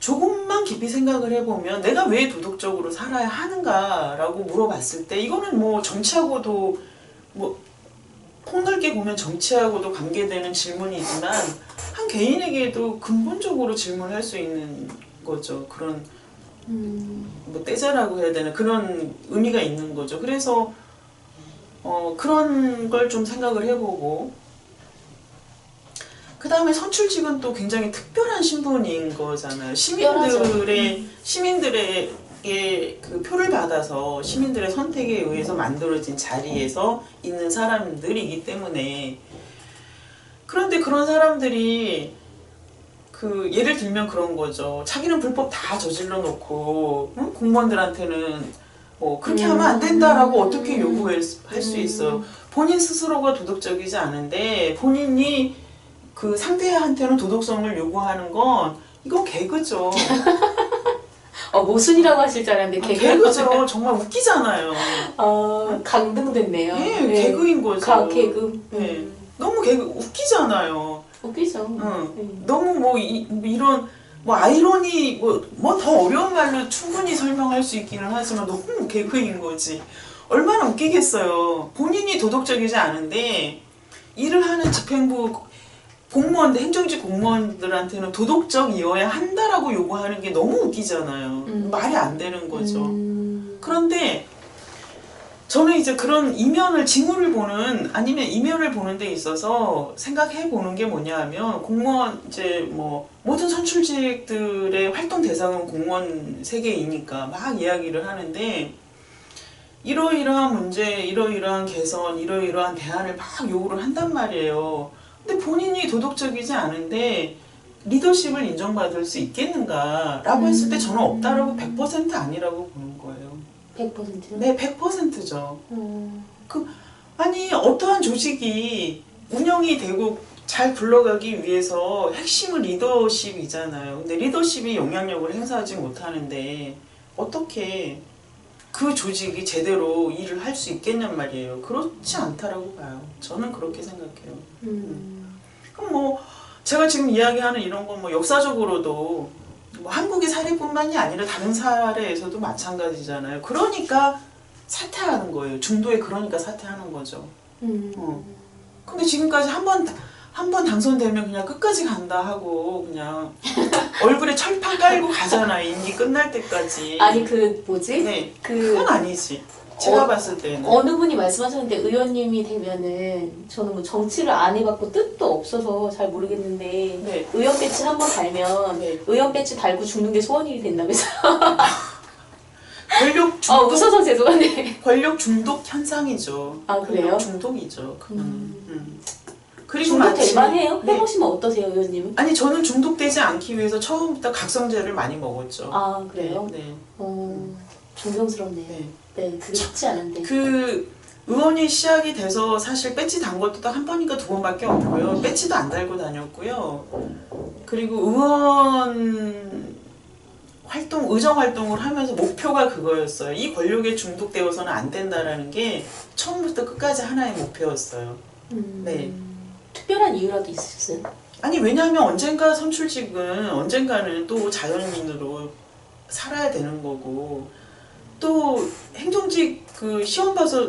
조금만 깊이 생각을 해보면 내가 왜 도덕적으로 살아야 하는가라고 물어봤을 때 이거는 뭐 정치하고도 뭐 폭넓게 보면 정치하고도 관계되는 질문이지만 한 개인에게도 근본적으로 질문할 수 있는 거죠. 그런 뭐 떼자라고 해야 되나 그런 의미가 있는 거죠. 그래서 그런 걸 좀 생각을 해보고 그 다음에 선출직은 또 굉장히 특별한 신분인 거잖아요. 시민들에게 그 표를 받아서 시민들의 선택에 의해서 만들어진 자리에서 있는 사람들이기 때문에 그런데 그런 사람들이 그 예를 들면 그런 거죠. 자기는 불법 다 저질러 놓고 응? 공무원들한테는 뭐 그렇게 하면 안 된다라고 어떻게 요구할 수 있어요. 본인 스스로가 도덕적이지 않은데 본인이 그 상대한테는 도덕성을 요구하는 건 이건 개그죠. 모순이라고 하실 줄 알았는데 개그죠. 정말 웃기잖아요. 강등됐네요. 예, 개그인 거죠. 개그. 네. 너무 개그 웃기잖아요. 웃기죠. 너무 뭐 이런 뭐 아이러니 뭐 더 어려운 말로 충분히 설명할 수 있기는 하지만 너무 개그인 거지. 얼마나 웃기겠어요. 본인이 도덕적이지 않은데 일을 하는 집행부 공무원들, 행정직 공무원들한테는 도덕적이어야 한다라고 요구하는 게 너무 웃기잖아요. 말이 안 되는 거죠. 그런데 저는 이제 그런 이면을 징후를 보는 아니면 이면을 보는 데 있어서 생각해 보는 게 뭐냐 하면 공무원 이제 뭐 모든 선출직들의 활동 대상은 공무원 세계이니까 막 이야기를 하는데 이러이러한 문제, 이러이러한 개선, 이러이러한 대안을 막 요구를 한단 말이에요. 근데 본인이 도덕적이지 않은데 리더십을 인정받을 수 있겠는가라고 했을 때 저는 없다라고 100% 아니라고 보는 거예요. 100%요? 네, 100%죠. 아니 어떠한 조직이 운영이 되고 잘 굴러가기 위해서 핵심은 리더십이잖아요. 근데 리더십이 영향력을 행사하지 못하는데 어떻게 그 조직이 제대로 일을 할 수 있겠냔 말이에요. 그렇지 않다라고 봐요. 저는 그렇게 생각해요. 그럼 뭐 제가 지금 이야기하는 이런 건 뭐 역사적으로도 뭐 한국의 사례뿐만이 아니라 다른 사례에서도 마찬가지잖아요. 그러니까 사퇴하는 거예요. 중도에 그러니까 사퇴하는 거죠. 근데 지금까지 한 번 당선되면 그냥 끝까지 간다 하고 그냥 얼굴에 철판 깔고 가잖아요. 임기 끝날 때까지. 아니 그 뭐지? 네, 그건 아니지. 제가 봤을 때는. 어느 분이 말씀하셨는데 의원님이 되면은 저는 뭐 정치를 안 해봤고 뜻도 없어서 잘 모르겠는데 네. 의원 배지 한번 달면 네. 의원 배지 달고 죽는 게 소원이 된다면서요. 권력 중독. 웃어서 죄송한데. 권력 중독 현상이죠. 아, 그래요? 권력 중독이죠. 그리고 중독될 만해요? 네. 해보시면 어떠세요, 의원님은? 아니 저는 중독되지 않기 위해서 처음부터 각성제를 많이 먹었죠. 아 그래요? 네. 존경스럽네요. 네. 네, 그게 쉽지 않은데. 그 의원이 시작이 돼서 사실 배지 단 것도 한 번인가 두 번밖에 없고요. 배지도 안 달고 다녔고요. 그리고 의원 활동, 의정 활동을 하면서 목표가 그거였어요. 이 권력에 중독되어서는 안 된다라는 게 처음부터 끝까지 하나의 목표였어요. 네. 특별한 이유라도 있으셨어요? 아니 왜냐하면 언젠가는 또 자연인으로 살아야 되는 거고 또 행정직 그 시험 봐서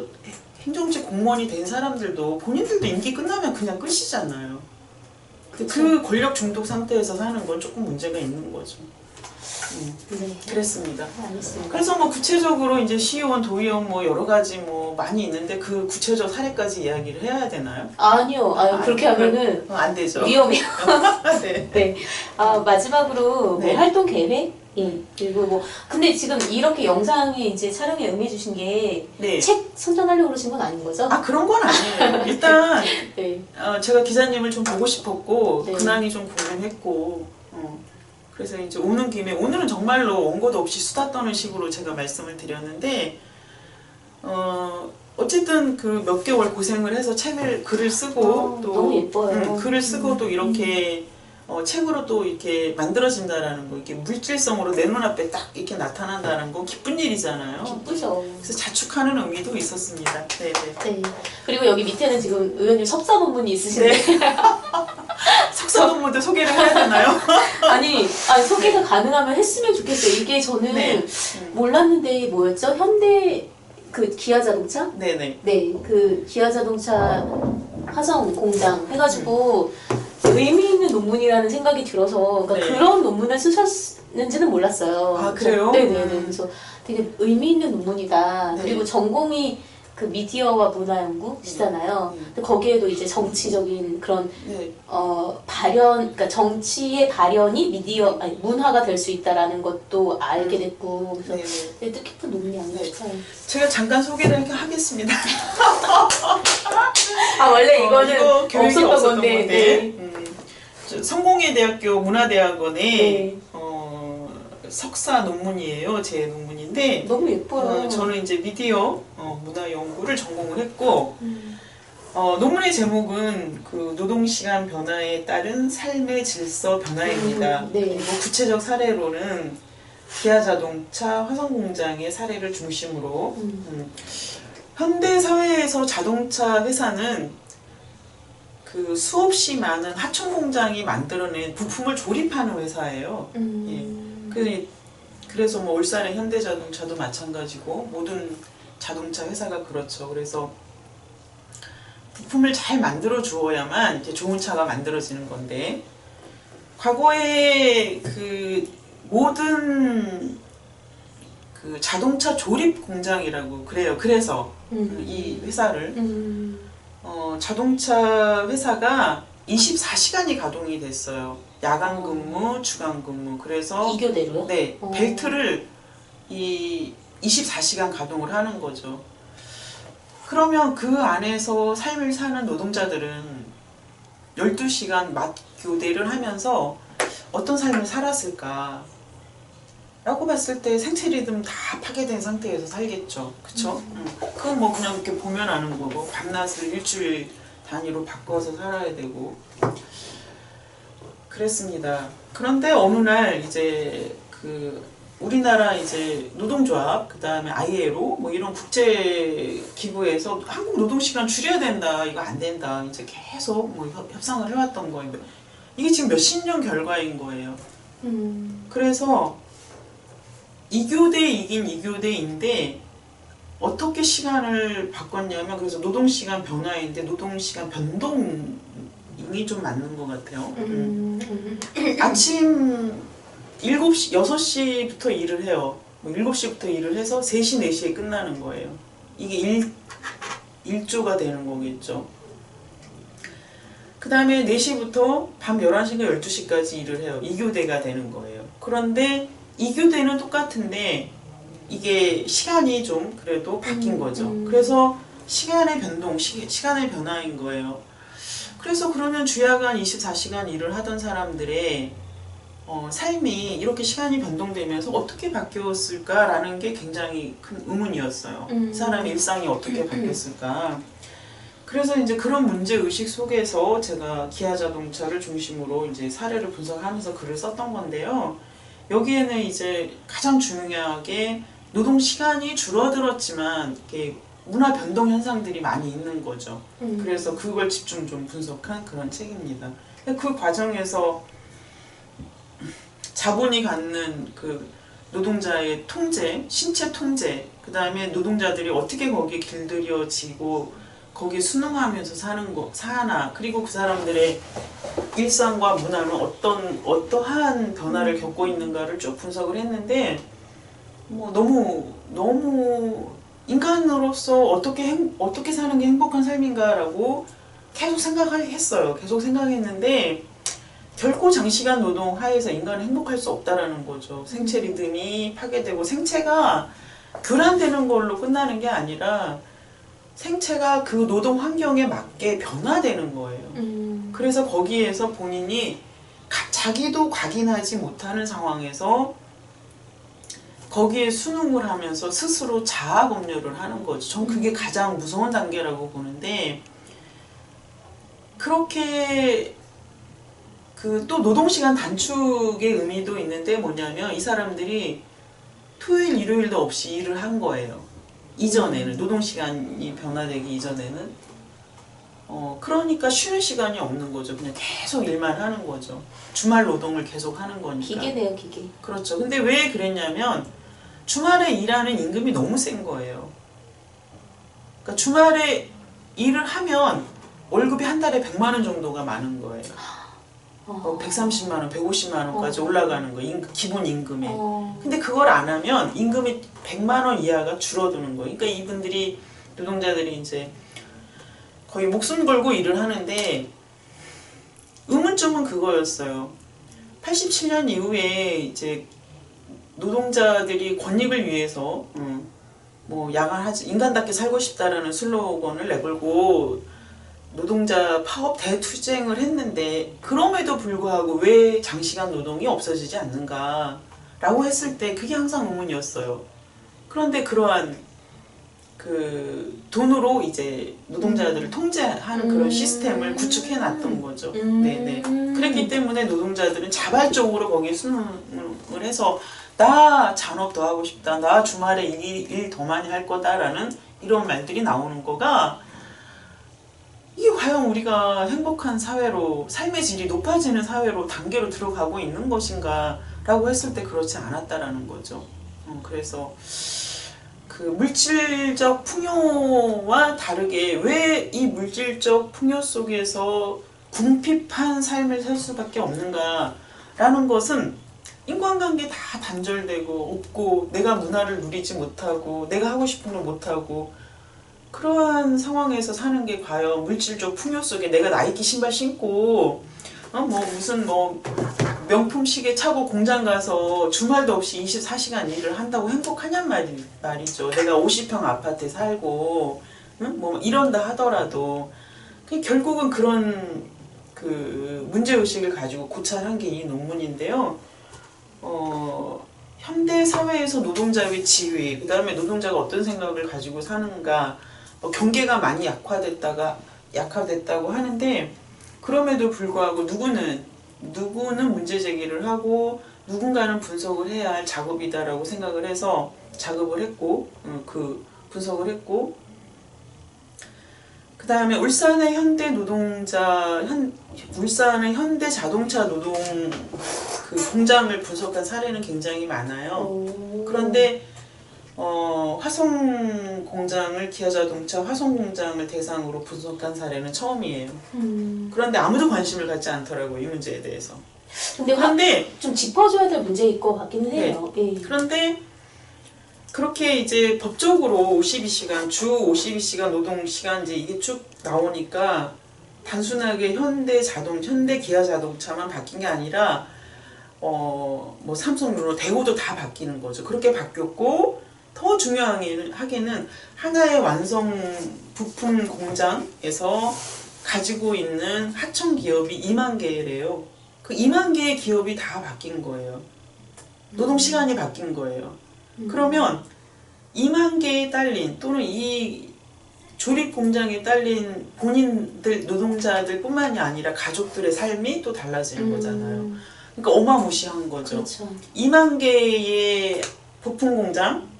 행정직 공무원이 된 사람들도 본인들도 임기 끝나면 그냥 끝이잖아요. 그 권력 중독 상태에서 사는 건 조금 문제가 있는 거죠. 네. 그랬습니다. 알겠습니다. 그래서 뭐 구체적으로 이제 시의원, 도의원 뭐 여러 가지 뭐 많이 있는데 그 구체적 사례까지 이야기를 해야 되나요? 아니요. 그렇게 하면은 안 되죠. 위험해요. 네. 네. 마지막으로 네. 뭐 활동 계획? 예. 그리고 뭐 근데 지금 이렇게 영상에 이제 촬영에 응해주신 게 책 네. 선전하려고 그러신 건 아닌 거죠? 아 그런 건 아니에요. 일단 네. 제가 기자님을 좀 보고 싶었고 네. 근황이 좀 궁금했고 그래서 이제 오는 김에 오늘은 정말로 원고도 없이 수다 떠는 식으로 제가 말씀을 드렸는데 어쨌든 그 몇 개월 고생을 해서 글을 쓰고 또 너무 예뻐요. 글을 쓰고 또 이렇게 책으로 또 이렇게 만들어진다라는 거, 이렇게 물질성으로 내 눈앞에 딱 이렇게 나타난다는 건 기쁜 일이잖아요. 기쁘죠. 그래서 자축하는 의미도 있었습니다. 네네. 네. 그리고 여기 밑에는 지금 의원님 석사 논문이 있으신데 네. 석사 논문도 소개를 해야 되나요? 아니 소개가 가능하면 했으면 좋겠어요. 이게 저는 네. 몰랐는데 뭐였죠? 현대 그 기아자동차? 네네. 네, 그 기아자동차 화성 공장 해가지고 의미 있는 논문이라는 생각이 들어서 그러니까 네. 그런 논문을 쓰셨는지는 몰랐어요. 아, 그래요? 네네네. 그래서 되게 의미 있는 논문이다. 네. 그리고 전공이 그 미디어와 문화연구시잖아요. 근데 거기에도 이제 정치적인 그런 네. 그러니까 정치의 발현이 미디어, 아니, 문화가 될 수 있다라는 것도 알게 됐고, 그래서 네네. 되게 뜻깊은 논문이 아닌가 네. 싶어요. 제가 잠깐 소개를 하겠습니다. 원래 이거 교육이 없었던 없었던 건데, 건데, 네. 성공회대학교 문화대학원의 네. 석사 논문이에요. 제 논문인데 너무 예뻐요. 저는 이제 미디어 문화 연구를 전공을 했고 논문의 제목은 그 노동시간 변화에 따른 삶의 질서 변화입니다. 네. 그리고 구체적 사례로는 기아자동차 화성공장의 사례를 중심으로 현대 사회에서 자동차 회사는 그 수없이 많은 하청 공장이 만들어낸 부품을 조립하는 회사예요. 그래서 뭐 울산의 현대자동차도 마찬가지고 모든 자동차 회사가 그렇죠. 그래서 부품을 잘 만들어 주어야만 이제 좋은 차가 만들어지는 건데 과거에 그 모든 그 자동차 조립 공장이라고 그래요. 그래서 이 회사를 자동차 회사가 24시간이 가동이 됐어요. 야간 근무, 주간 근무. 그래서 이교대로요? 네, 벨트를 이 24시간 가동을 하는 거죠. 그러면 그 안에서 삶을 사는 노동자들은 12시간 맞교대를 하면서 어떤 삶을 살았을까? 라고 봤을 때 생체 리듬 다 파괴된 상태에서 살겠죠. 그쵸? 그건 뭐 그냥 이렇게 보면 아는 거고, 밤낮을 일주일 단위로 바꿔서 살아야 되고. 그랬습니다. 그런데 어느 날 이제 그 우리나라 이제 노동조합, 그 다음에 ILO 뭐 이런 국제 기구에서 한국 노동시간 줄여야 된다, 이거 안 된다, 이제 계속 뭐 협상을 해왔던 거예요. 이게 지금 몇십 년 결과인 거예요. 그래서 2교대 이긴 2교대인데 어떻게 시간을 바꿨냐면, 그래서 노동시간 변화인데 노동시간 변동이 좀 맞는 것 같아요. 아침 7시, 6시부터 일을 해요. 뭐 7시부터 일을 해서 3시, 4시에 끝나는 거예요. 이게 일조가 되는 거겠죠. 그 다음에 4시부터 밤 11시인가 12시까지 일을 해요. 2교대가 되는 거예요. 그런데 2교대는 똑같은데 이게 시간이 좀 그래도 바뀐 거죠. 그래서 시간의 변동, 시간의 변화인 거예요. 그래서 그러면 주야간 24시간 일을 하던 사람들의 삶이 이렇게 시간이 변동되면서 어떻게 바뀌었을까라는 게 굉장히 큰 의문이었어요. 사람의 일상이 어떻게 바뀌었을까. 그래서 이제 그런 문제의식 속에서 제가 기아자동차를 중심으로 이제 사례를 분석하면서 글을 썼던 건데요. 여기에는 이제 가장 중요하게 노동 시간이 줄어들었지만 이렇게 문화 변동 현상들이 많이 있는 거죠. 그래서 그걸 집중 좀 분석한 그런 책입니다. 그 과정에서 자본이 갖는 그 노동자의 통제, 신체 통제, 그 다음에 노동자들이 어떻게 거기에 길들여지고 거기에 순응하면서 사나, 그리고 그 사람들의 일상과 문화는 어떠한 변화를 겪고 있는가를 쭉 분석을 했는데, 뭐 너무 인간으로서 어떻게 사는 게 행복한 삶인가라고 계속 생각했어요. 계속 생각했는데 결코 장시간 노동 하에서 인간은 행복할 수 없다라는 거죠. 생체 리듬이 파괴되고 생체가 교란되는 걸로 끝나는 게 아니라 생체가 그 노동 환경에 맞게 변화되는 거예요. 그래서 거기에서 본인이 자기도 각인하지 못하는 상황에서 거기에 순응을 하면서 스스로 자아 검열을 하는 거죠. 전 그게 가장 무서운 단계라고 보는데, 그렇게 그 또 노동시간 단축의 의미도 있는데 뭐냐면 이 사람들이 토요일 일요일도 없이 일을 한 거예요. 이전에는 노동시간이 변화되기 이전에는 그러니까 쉬는 시간이 없는 거죠. 그냥 계속 일만 하는 거죠. 주말 노동을 계속 하는 거니까. 기계네요, 기계. 그렇죠. 근데 왜 그랬냐면 주말에 일하는 임금이 너무 센 거예요. 그러니까 주말에 일을 하면 월급이 한 달에 100만 원 정도가 많은 거예요. 130만 원, 150만 원까지 올라가는 거, 기본 임금에. 근데 그걸 안 하면 임금이 100만 원 이하가 줄어드는 거예요. 그러니까 이분들이, 노동자들이 이제 거의 목숨 걸고 일을 하는데, 의문점은 그거였어요. 87년 이후에 이제 노동자들이 권익을 위해서, 뭐 야간하지, 인간답게 살고 싶다라는 슬로건을 내걸고 노동자 파업 대투쟁을 했는데, 그럼에도 불구하고 왜 장시간 노동이 없어지지 않는가라고 했을 때 그게 항상 의문이었어요. 그런데 그러한 그 돈으로 이제 노동자들을 통제하는 그런 시스템을 구축해 놨던 거죠. 네네. 그랬기 때문에 노동자들은 자발적으로 거기에 순응을 해서 나 잔업 더 하고 싶다, 나 주말에 일 더 많이 할 거다라는 이런 말들이 나오는 거가, 이게 과연 우리가 행복한 사회로, 삶의 질이 높아지는 사회로 단계로 들어가고 있는 것인가 라고 했을 때 그렇지 않았다라는 거죠. 그래서 그 물질적 풍요와 다르게 왜 이 물질적 풍요 속에서 궁핍한 삶을 살 수밖에 없는가라는 것은, 인간관계 다 단절되고 없고, 내가 문화를 누리지 못하고, 내가 하고 싶은 걸 못하고, 그러한 상황에서 사는 게 과연 물질적 풍요 속에 내가 나이키 신발 신고 무슨 명품 시계 차고 공장 가서 주말도 없이 24시간 일을 한다고 행복하냔 말이죠. 내가 50평 아파트에 살고 뭐 이런다 하더라도 결국은 그런 그 문제의식을 가지고 고찰한 게 이 논문인데요. 현대 사회에서 노동자의 지위, 그 다음에 노동자가 어떤 생각을 가지고 사는가, 경계가 많이 약화됐다고 하는데, 그럼에도 불구하고 누구는 문제 제기를 하고 누군가는 분석을 해야 할 작업이다라고 생각을 해서 작업을 했고, 분석을 했고, 그 다음에 울산의 울산의 현대 자동차 노동 그 공장을 분석한 사례는 굉장히 많아요. 그런데 화성 공장을, 기아자동차 화성 공장을 대상으로 분석한 사례는 처음이에요. 그런데 아무도 관심을 갖지 않더라고요, 이 문제에 대해서. 그런데 좀 짚어줘야 될 문제일 것 같기는 해요. 네. 그런데 그렇게 이제 법적으로 52시간, 주 52시간 노동시간 이제 이게 쭉 나오니까 단순하게 현대 기아 자동차만 바뀐 게 아니라 뭐 삼성, 르노, 대우도 다 바뀌는 거죠. 그렇게 바뀌었고, 더 중요하게는 하나의 완성 부품 공장에서 가지고 있는 하청 기업이 2만 개래요. 그 2만 개의 기업이 다 바뀐 거예요. 노동 시간이 바뀐 거예요. 그러면 2만 개에 딸린, 또는 이 조립 공장에 딸린 본인들, 노동자들 뿐만이 아니라 가족들의 삶이 또 달라지는 거잖아요. 그러니까 어마무시한 거죠. 그렇죠. 2만 개의 부품 공장,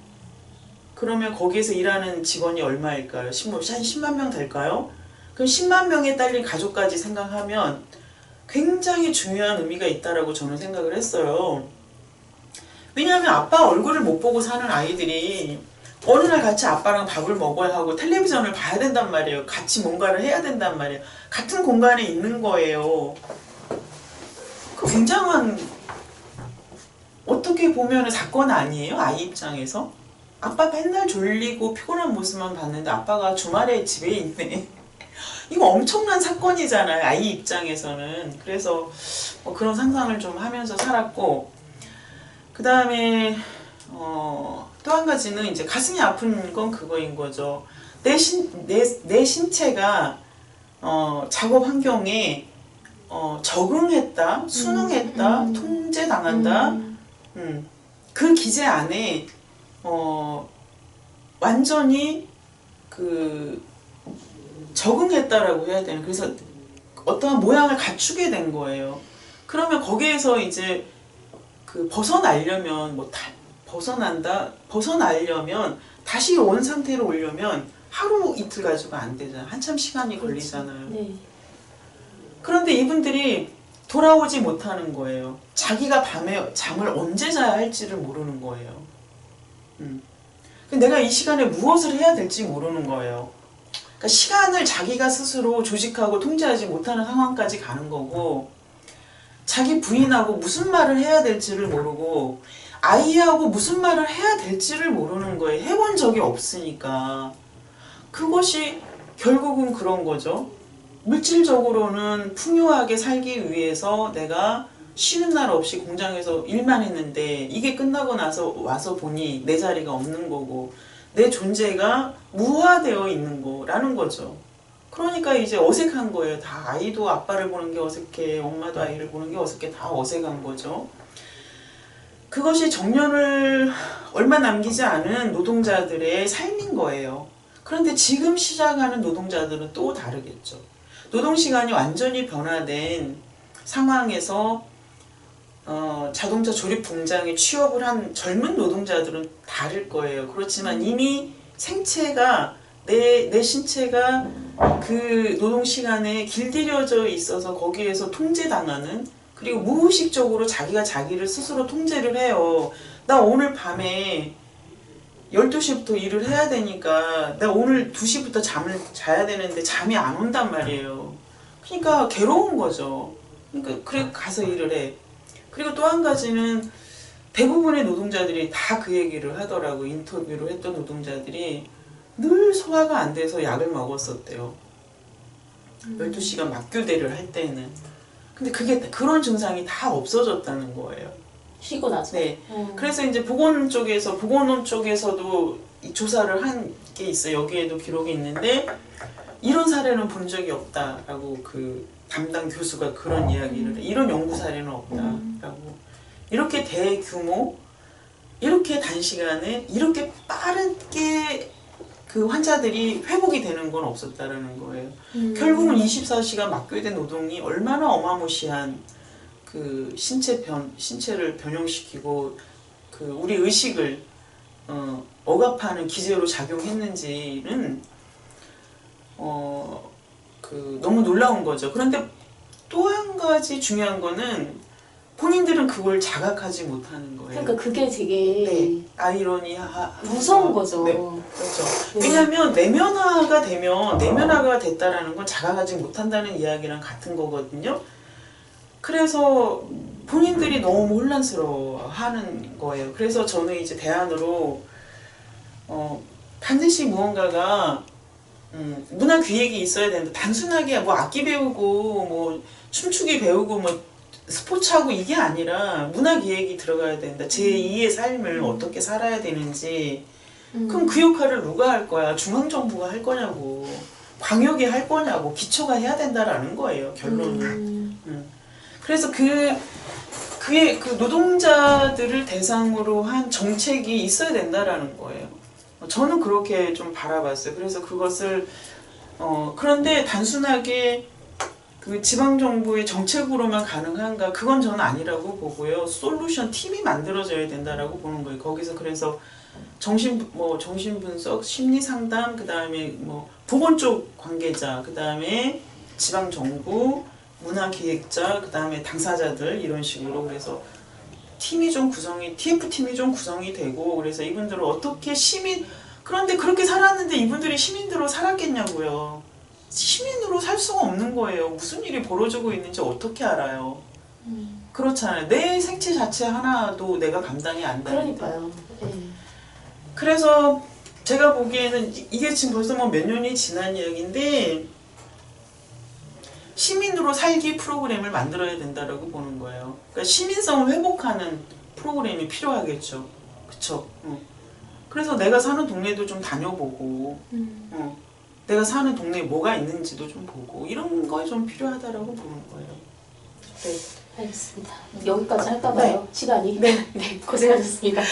그러면 거기에서 일하는 직원이 얼마일까요? 한 10만 명 될까요? 그럼 10만 명에 딸린 가족까지 생각하면 굉장히 중요한 의미가 있다라고 저는 생각을 했어요. 왜냐하면 아빠 얼굴을 못 보고 사는 아이들이 어느 날 같이 아빠랑 밥을 먹어야 하고 텔레비전을 봐야 된단 말이에요. 같이 뭔가를 해야 된단 말이에요. 같은 공간에 있는 거예요. 그 굉장한, 어떻게 보면 사건 아니에요? 아이 입장에서. 아빠 맨날 졸리고 피곤한 모습만 봤는데 아빠가 주말에 집에 있네. 이거 엄청난 사건이잖아요, 아이 입장에서는. 그래서 그런 상상을 좀 하면서 살았고, 그 다음에 또 한 가지는 이제 가슴이 아픈 건 그거인 거죠. 내 신체가 작업 환경에 적응했다, 순응했다, 통제당한다, 그 기제 안에 완전히 그 적응했다라고 해야 되나. 그래서 어떠한 모양을 갖추게 된 거예요. 그러면 거기에서 이제 그 벗어나려면 다시 원 상태로 오려면 하루 이틀 가지고 안 되잖아요. 한참 시간이 걸리잖아요. 네. 그런데 이분들이 돌아오지 못하는 거예요. 자기가 밤에 잠을 언제 자야 할지를 모르는 거예요. 내가 이 시간에 무엇을 해야 될지 모르는 거예요. 그러니까 시간을 자기가 스스로 조직하고 통제하지 못하는 상황까지 가는 거고, 자기 부인하고 무슨 말을 해야 될지를 모르고, 아이하고 무슨 말을 해야 될지를 모르는 거예요. 해본 적이 없으니까. 그것이 결국은 그런 거죠. 물질적으로는 풍요하게 살기 위해서 내가 쉬는 날 없이 공장에서 일만 했는데, 이게 끝나고 나서 와서 보니 내 자리가 없는 거고, 내 존재가 무화되어 있는 거라는 거죠. 그러니까 이제 어색한 거예요. 다 아이도 아빠를 보는 게 어색해, 엄마도 아이를 보는 게 어색해, 다 어색한 거죠. 그것이 정년을 얼마 남기지 않은 노동자들의 삶인 거예요. 그런데 지금 시작하는 노동자들은 또 다르겠죠. 노동시간이 완전히 변화된 상황에서 자동차 조립 공장에 취업을 한 젊은 노동자들은 다를 거예요. 그렇지만 이미 생체가 내 신체가 그 노동시간에 길들여져 있어서 거기에서 통제당하는, 그리고 무의식적으로 자기가 자기를 스스로 통제를 해요. 나 오늘 밤에 12시부터 일을 해야 되니까 나 오늘 2시부터 잠을 자야 되는데 잠이 안 온단 말이에요. 그러니까 괴로운 거죠. 그러니까 그래 가서 일을 해. 그리고 또 한 가지는 대부분의 노동자들이 다 그 얘기를 하더라고. 인터뷰를 했던 노동자들이 늘 소화가 안 돼서 약을 먹었었대요. 12시간 막교대를 할 때는. 근데 그런 증상이 다 없어졌다는 거예요. 쉬고 나서. 네. 그래서 이제 보건원 쪽에서도 이 조사를 한 게 있어요. 여기에도 기록이 있는데, 이런 사례는 본 적이 없다라고 그 담당 교수가 그런 이야기를 해. 이런 연구 사례는 없다라고. 이렇게 대규모, 이렇게 단시간에 이렇게 빠르게 그 환자들이 회복이 되는 건 없었다라는 거예요. 결국은 24시간 막교된 노동이 얼마나 어마무시한 그 신체를 변형시키고 그 우리 의식을 억압하는 기제로 작용했는지는 그 너무 놀라운 거죠. 그런데 또 한 가지 중요한 거는 본인들은 그걸 자각하지 못하는 거예요. 그러니까 그게 되게 네. 무서운 거죠. 네. 그렇죠. 왜냐하면 내면화가 됐다라는 건 자각하지 못한다는 이야기랑 같은 거거든요. 그래서 본인들이 너무 혼란스러워하는 거예요. 그래서 저는 이제 대안으로 반드시 무언가가 문화 기획이 있어야 된다. 단순하게 뭐 악기 배우고 뭐 춤추기 배우고 뭐 스포츠하고 이게 아니라 문화 기획이 들어가야 된다. 제2의 삶을 어떻게 살아야 되는지. 그럼 그 역할을 누가 할 거야? 중앙정부가 할 거냐고. 광역이 할 거냐고. 기초가 해야 된다라는 거예요. 결론은. 그래서 그 노동자들을 대상으로 한 정책이 있어야 된다라는 거예요. 저는 그렇게 좀 바라봤어요. 그래서 그것을 그런데 단순하게 그 지방정부의 정책으로만 가능한가? 그건 저는 아니라고 보고요. 솔루션 팀이 만들어져야 된다라고 보는 거예요. 거기서 그래서 정신분석, 심리상담, 그 다음에 뭐 보건 쪽 관계자, 그 다음에 지방정부, 문화기획자, 그 다음에 당사자들 이런 식으로 그래서 TF팀이 좀 구성이 되고 그래서 이분들을 어떻게 그런데 그렇게 살았는데 이분들이 시민들로 살았겠냐고요. 시민으로 살 수가 없는 거예요. 무슨 일이 벌어지고 있는지 어떻게 알아요. 그렇잖아요. 내 생체 자체 하나도 내가 감당이 안 되는데. 그러니까요. 네. 그래서 제가 보기에는 이게 지금 벌써 뭐 몇 년이 지난 이야기인데 시민으로 살기 프로그램을 만들어야 된다라고 보는 거예요. 그러니까 시민성을 회복하는 프로그램이 필요하겠죠. 그쵸? 그래서 내가 사는 동네도 좀 다녀보고 내가 사는 동네에 뭐가 있는지도 좀 보고 이런 거에 좀 필요하다라고 보는 거예요. 네. 알겠습니다. 여기까지 할까 봐요. 시간이. 네. 네, 고생하셨습니다.